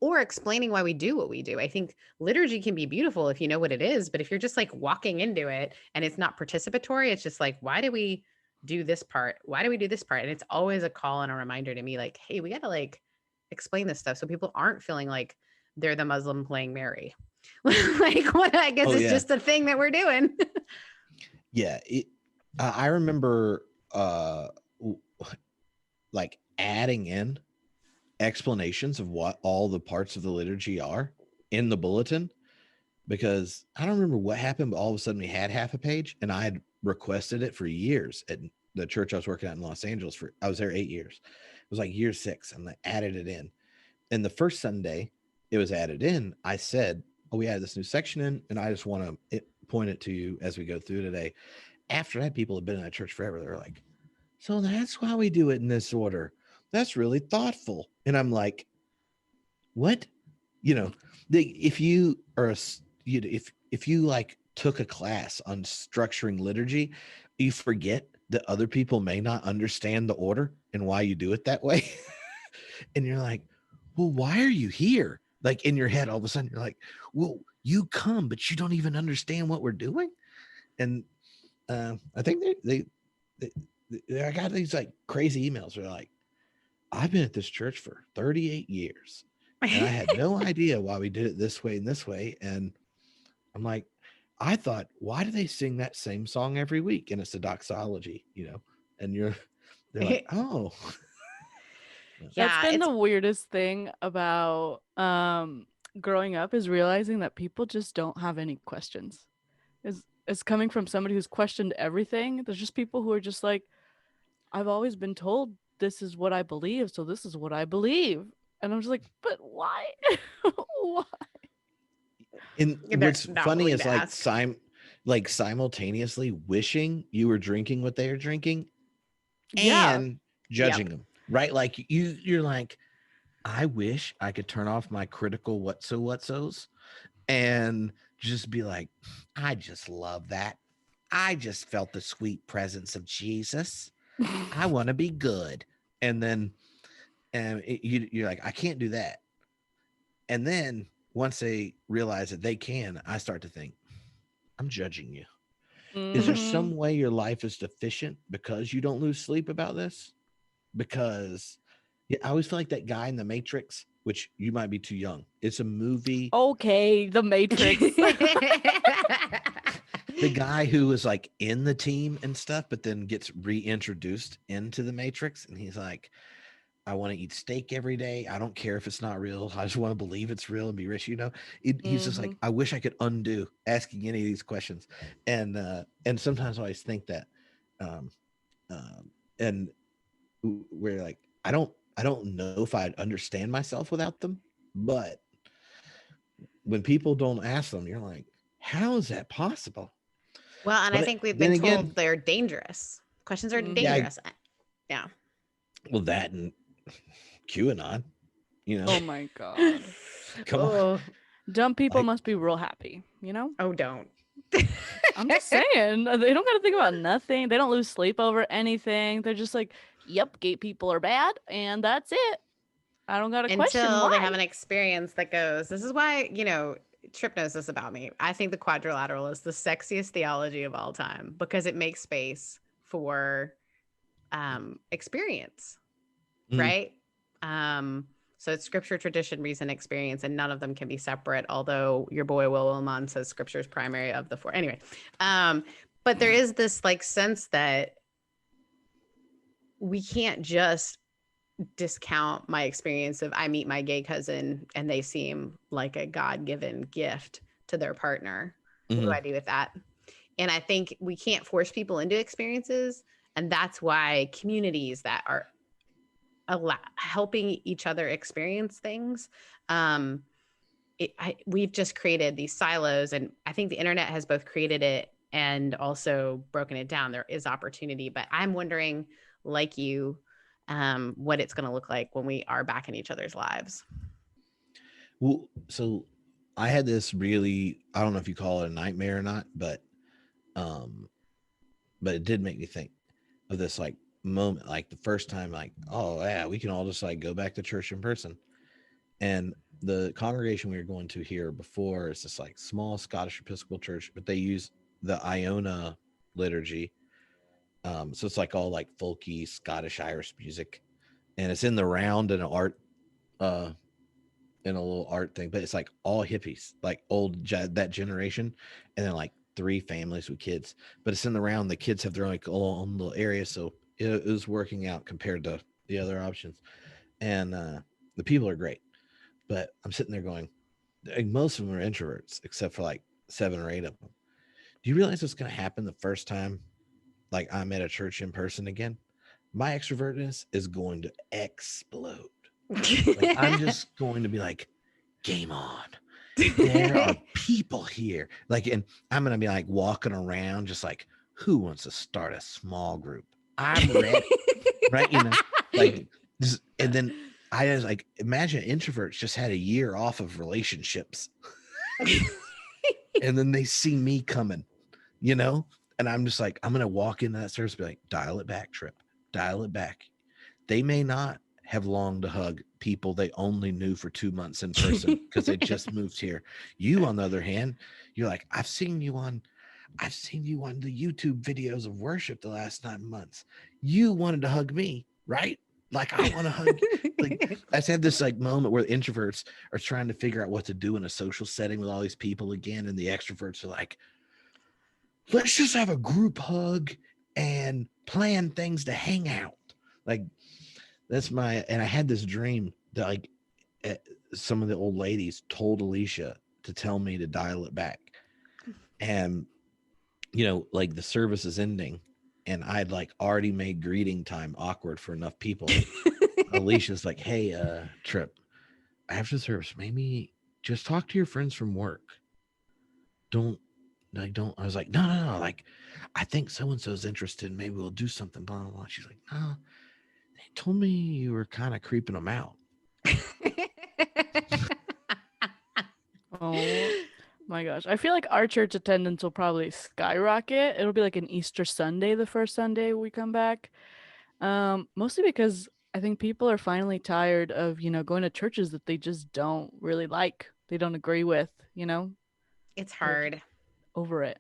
or explaining why we do what we do. I think liturgy can be beautiful if you know what it is, but if you're just like walking into it and it's not participatory, it's just like, why do we do this part? Why do we do this part? And it's always a call and a reminder to me, like, hey, we got to like explain this stuff so people aren't feeling like they're the Muslim playing Mary. Like, what, I guess it's just a thing that we're doing. Yeah. I remember like adding in explanations of what all the parts of the liturgy are in the bulletin, because I don't remember what happened, but all of a sudden we had half a page, and I had requested it for years at the church I was working at in Los Angeles. I was there 8 years. It was like year 6, and I added it in. And the first Sunday it was added in, I said, oh, we added this new section in, and I just want to point it to you as we go through today. After that, people have been in that church forever. They're like, so that's why we do it in this order. That's really thoughtful. And I'm like, what? You know, if you are if you like took a class on structuring liturgy, you forget that other people may not understand the order and why you do it that way. And you're like, well, why are you here? Like in your head, all of a sudden you're like, well, you come, but you don't even understand what we're doing. And I think I got these like crazy emails where they're like, I've been at this church for 38 years and I had no idea why we did it this way and this way. And I'm like, I thought, why do they sing that same song every week? And it's a doxology, you know, and they're like, oh. Yeah, that's been the weirdest thing about growing up, is realizing that people just don't have any questions. It's coming from somebody who's questioned everything. There's just people who are just like, I've always been told this is what I believe, so this is what I believe. And I'm just like, but why? Why? And what's funny is like simultaneously wishing you were drinking what they are drinking and judging them, right? Like you're like, I wish I could turn off my critical whatso's and just be like, I just love that. I just felt the sweet presence of Jesus. I want to be good. And then you're like, I can't do that. And then once they realize that they can, I start to think, I'm judging you. Is there some way your life is deficient because you don't lose sleep about this? Because I always feel like that guy in The Matrix, which you might be too young. It's a movie. Okay, The Matrix. The guy who was like in the team and stuff, but then gets reintroduced into the Matrix. And he's like, I want to eat steak every day. I don't care if it's not real. I just want to believe it's real and be rich. You know, he's just like, I wish I could undo asking any of these questions. And sometimes I always think that, and we're like, I don't know if I'd understand myself without them, but when people don't ask them, you're like, how is that possible? Well, and I think we've been told they're dangerous. Questions are dangerous. Yeah. Well, that and QAnon, you know. Oh my God. Come on. Dumb people must be real happy, you know? Oh, don't. I'm just saying, they don't got to think about nothing. They don't lose sleep over anything. They're just like, yep, gay people are bad, and that's it. I don't got to question why. Until they have an experience that goes, this is why, you know, Tripp knows this about me. I think the quadrilateral is the sexiest theology of all time because it makes space for experience, right? So it's scripture, tradition, reason, experience, and none of them can be separate, although your boy Will Willimon says scripture is primary of the four. Anyway, but there is this like sense that we can't just discount my experience of I meet my gay cousin and they seem like a God-given gift to their partner. What do Mhm. I do with that? And I think we can't force people into experiences. And that's why communities that are helping each other experience things, we've just created these silos. And I think the internet has both created it and also broken it down. There is opportunity, but I'm wondering, like you, what it's going to look like when we are back in each other's lives. Well, so I had this really, I don't know if you call it a nightmare or not, but it did make me think of this like moment, like the first time, like, oh yeah, we can all just like go back to church in person. And the congregation we were going to here before is this like small Scottish Episcopal church, but they use the Iona liturgy. So it's like all like folky Scottish Irish music, and it's in the round and art, in a little art thing, but it's like all hippies, like that generation, and then like 3 families with kids. But it's in the round. The kids have their like own little area, so it was working out compared to the other options. And the people are great, but I'm sitting there going, like, most of them are introverts, except for like 7 or 8 of them. Do you realize what's going to happen the first time, like I'm at a church in person again? My extrovertness is going to explode. Like I'm just going to be like, game on. There are people here. Like, and I'm going to be like walking around just like, who wants to start a small group? I'm ready. Right. You know, like, and then I was like, imagine introverts just had a year off of relationships. And then they see me coming, you know, and I'm just like, I'm going to walk into that service and be like, dial it back, Tripp, dial it back. They may not have longed to hug people they only knew for 2 months in person because they just moved here. You, on the other hand, you're like, I've seen you on the YouTube videos of worship the last 9 months. You wanted to hug me, right? Like I want to hug. Like I just had this like moment where the introverts are trying to figure out what to do in a social setting with all these people again, and the extroverts are like, let's just have a group hug and plan things to hang out. Like and I had this dream that like some of the old ladies told Alicia to tell me to dial it back. And, you know, like the service is ending and I'd like already made greeting time awkward for enough people. Alicia's like, hey, Tripp, after the service, maybe just talk to your friends from work. I was like, no, like, I think so-and-so's interested. Maybe we'll do something, blah, blah, blah. She's like, no, they told me you were kind of creeping them out. Oh my gosh. I feel like our church attendance will probably skyrocket. It'll be like an Easter Sunday, the first Sunday we come back. Mostly because I think people are finally tired of, going to churches that they just don't really like. They don't agree with, It's They're hard. over it.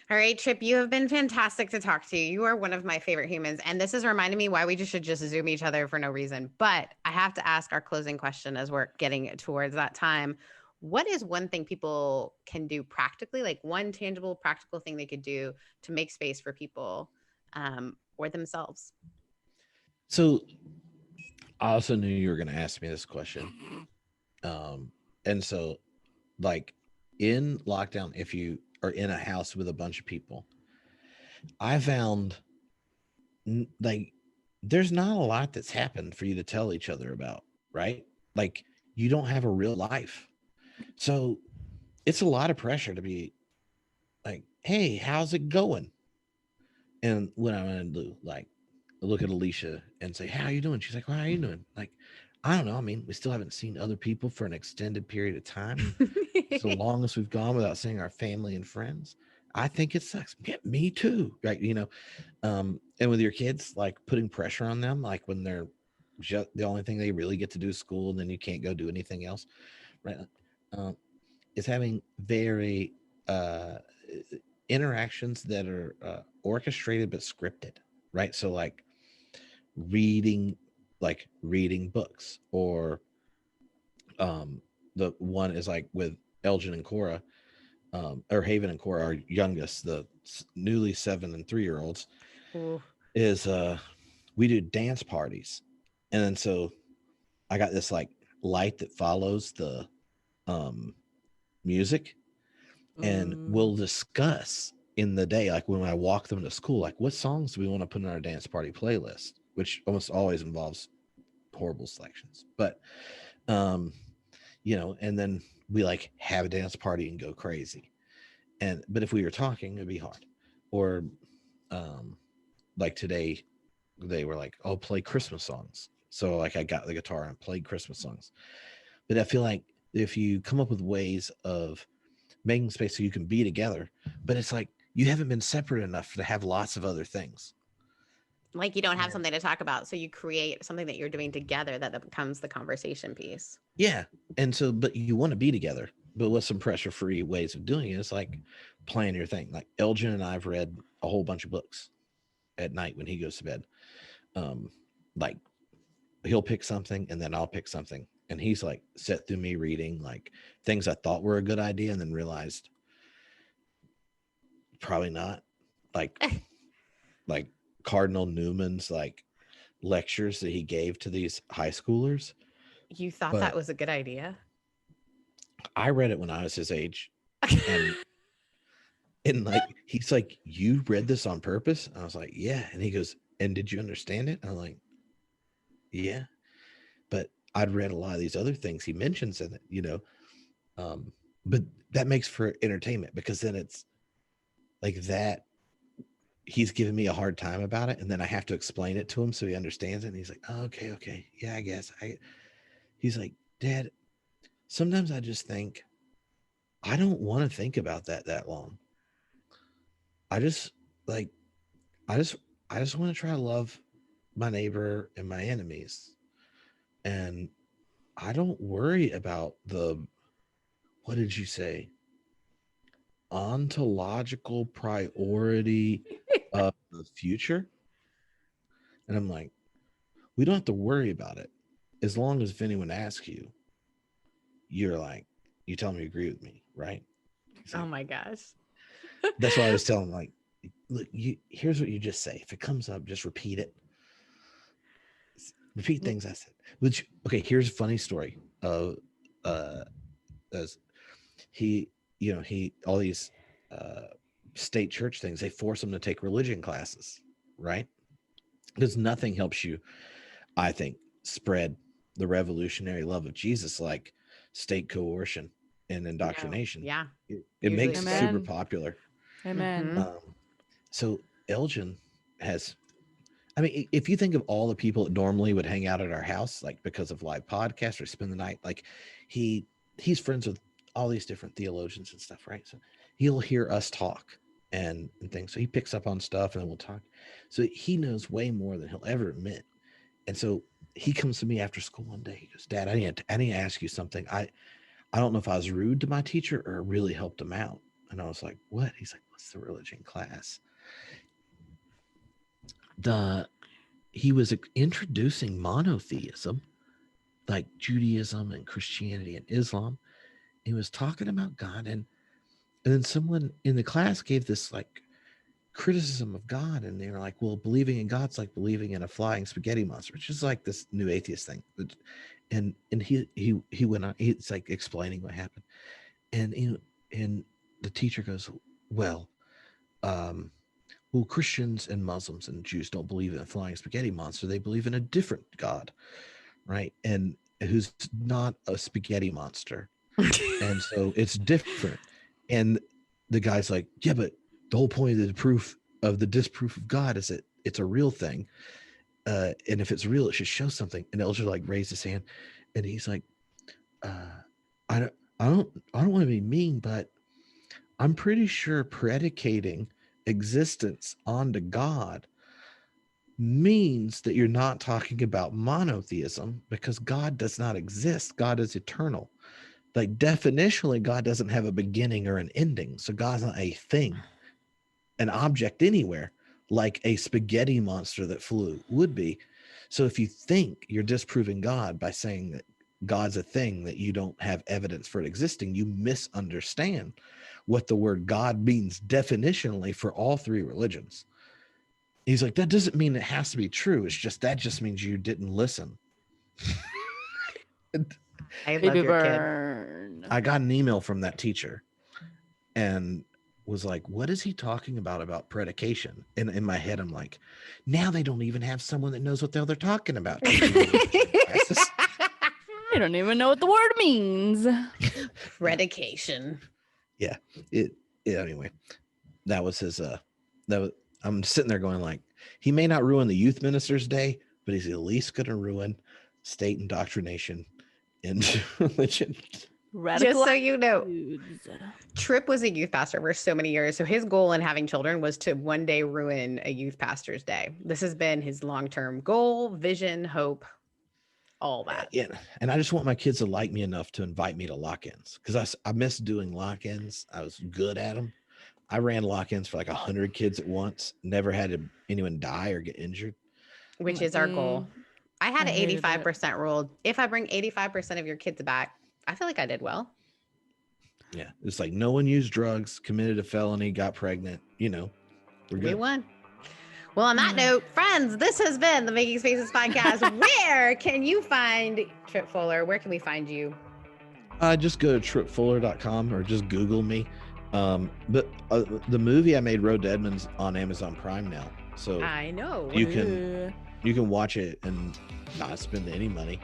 All right, Tripp, you have been fantastic to talk to. You are one of my favorite humans. And this has reminded me why we should just Zoom each other for no reason. But I have to ask our closing question as we're getting towards that time. What is one thing people can do practically, like one tangible, practical thing they could do to make space for people or themselves? So I also knew you were going to ask me this question. And so, like, in lockdown, if you are in a house with a bunch of people, I found like there's not a lot that's happened for you to tell each other about, right? Like, you don't have a real life. So it's a lot of pressure to be like, hey, how's it going? And what I'm going to do, like, look at Alicia and say, how are you doing? She's like, well, how are you doing? Like, I don't know. I mean, we still haven't seen other people for an extended period of time. So long as we've gone without seeing our family and friends, I think it sucks. Yeah, me too. Right. And with your kids, like putting pressure on them, like when they're just the only thing they really get to do is school and then you can't go do anything else. Right. Is having very interactions that are orchestrated but scripted. Right. So like reading books, or the one is like with Elgin and Cora, or Haven and Cora, our youngest, the newly 7 and 3-year-olds, is we do dance parties. And then so I got this like light that follows the music. and we'll discuss in the day, like when I walk them to school, like what songs do we want to put in our dance party playlist, which almost always involves horrible selections. But you know, and then we like have a dance party and go crazy. But if we were talking, it'd be hard. Or like today they were like, oh, play Christmas songs. So like I got the guitar and played Christmas songs. But I feel like if you come up with ways of making space so you can be together, but it's like you haven't been separate enough to have lots of other things. Like you don't have something to talk about, so you create something that you're doing together that becomes the conversation piece. Yeah. And so, but you want to be together, but with some pressure-free ways of doing it. It's like playing your thing. Like Elgin and I've read a whole bunch of books at night when he goes to bed. Like he'll pick something and then I'll pick something. And he's like sat through me reading like things I thought were a good idea and then realized probably not. Like Cardinal Newman's like lectures that he gave to these high schoolers. You thought that was a good idea? I read it when I was his age. And like he's like, you read this on purpose? And I was like, yeah. And he goes, and did you understand it? And I'm like, yeah. But I'd read a lot of these other things he mentions in it, you know. But that makes for entertainment because then it's like that he's giving me a hard time about it, and then I have to explain it to him so he understands it. And he's like, oh, okay. Yeah, I guess. He's like, Dad, sometimes I just think I don't want to think about that long. I just want to try to love my neighbor and my enemies. And I don't worry about what did you say? Ontological priority of the future. And I'm like, we don't have to worry about it. As long as if anyone asks you, you're like, you tell them you agree with me, right? Like, oh my gosh. That's why I was telling him, like, look, here's what you just say. If it comes up, just repeat it. Repeat things I said. Which, okay, here's a funny story of as he all these state church things, they force them to take religion classes, right? Because nothing helps you, I think, spread the revolutionary love of Jesus like state coercion and indoctrination. No. Yeah. It makes it super popular. Amen. So Elgin has, I mean, if you think of all the people that normally would hang out at our house, like because of live podcasts or spend the night, like he's friends with all these different theologians and stuff, right? So he'll hear us talk and things. So he picks up on stuff and then we'll talk. So he knows way more than he'll ever admit. And so he comes to me after school one day. He goes, Dad, I need to ask you something. I don't know if I was rude to my teacher or really helped him out. And I was like, what? He's like, what's the religion class? He was introducing monotheism, like Judaism and Christianity and Islam. He was talking about God, and then someone in the class gave this like criticism of God, and they were like, well, believing in God's like believing in a flying spaghetti monster, which is like this new atheist thing. And he went on, it's like explaining what happened. And the teacher goes, well, Christians and Muslims and Jews don't believe in a flying spaghetti monster. They believe in a different God, right? And who's not a spaghetti monster. And so it's different. And the guy's like, yeah, but the whole point of the disproof of God is that it's a real thing. And if it's real, it should show something. And Elger like raised his hand and he's like, I don't want to be mean, but I'm pretty sure predicating existence onto God means that you're not talking about monotheism, because God does not exist. God is eternal. Like definitionally, God doesn't have a beginning or an ending. So God's not a thing, an object anywhere, like a spaghetti monster that flew would be. So if you think you're disproving God by saying that God's a thing that you don't have evidence for it existing, you misunderstand what the word God means definitionally for all three religions. He's like, that doesn't mean it has to be true. It's just, that just means you didn't listen. I love your kid. I got an email from that teacher and was like, what is he talking about predication? And in my head, I'm like, now they don't even have someone that knows what the hell they're talking about. I don't even know what the word means. Predication. Yeah. Anyway, that was his, I'm sitting there going like, he may not ruin the youth minister's day, but he's at least going to ruin state indoctrination into religion. Radical Just so you know, attitudes. Tripp was a youth pastor for so many years. So his goal in having children was to one day ruin a youth pastor's day. This has been his long-term goal, vision, hope, all that. Yeah. And I just want my kids to like me enough to invite me to lock-ins, because I miss doing lock-ins. I was good at them. I ran lock-ins for like 100 kids at once. Never had anyone die or get injured. Which is our goal. I had I an hated 85% rule. If I bring 85% of your kids back, I feel like I did well. Yeah. It's like no one used drugs, committed a felony, got pregnant. You know, we're good. We won. Well, on that note, friends, this has been the Making Spaces podcast. Where can you find Tripp Fuller? Where can we find you? Just go to trippfuller.com or just Google me. But the movie I made, Road to Edmonds, on Amazon Prime now. So I know. you can watch it and not spend any money.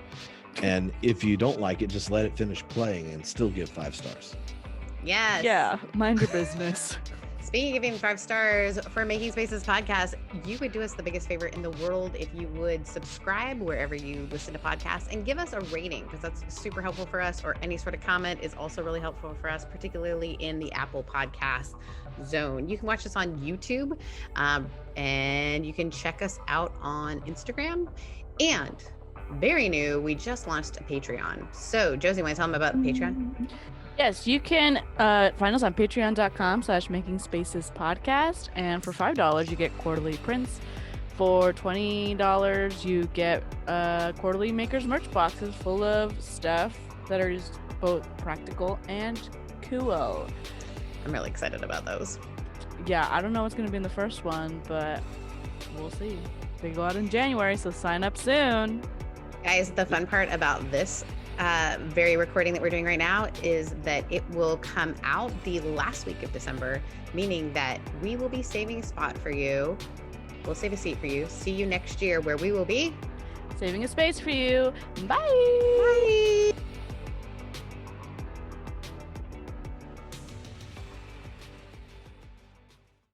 And if you don't like it, just let it finish playing and still give 5 stars. Yes. Yeah, mind your business. Speaking of giving 5 stars for Making Spaces podcast, you would do us the biggest favor in the world if you would subscribe wherever you listen to podcasts and give us a rating, because that's super helpful for us, or any sort of comment is also really helpful for us, particularly in the Apple Podcast zone. You can watch us on YouTube, and you can check us out on Instagram. And very new, we just launched a Patreon. So Josie, want to tell them about Patreon? Yes, you can find us on patreon.com/Making Spaces podcast. And for $5, you get quarterly prints. For $20, you get quarterly Makers merch boxes full of stuff that are just both practical and cool. I'm really excited about those. Yeah, I don't know what's going to be in the first one, but we'll see. They go out in January, so sign up soon. Guys, the fun part about this very recording that we're doing right now is that it will come out the last week of December, meaning that we will be saving a spot for you. We'll save a seat for you. See you next year, where we will be Saving a space for you. Bye. Bye.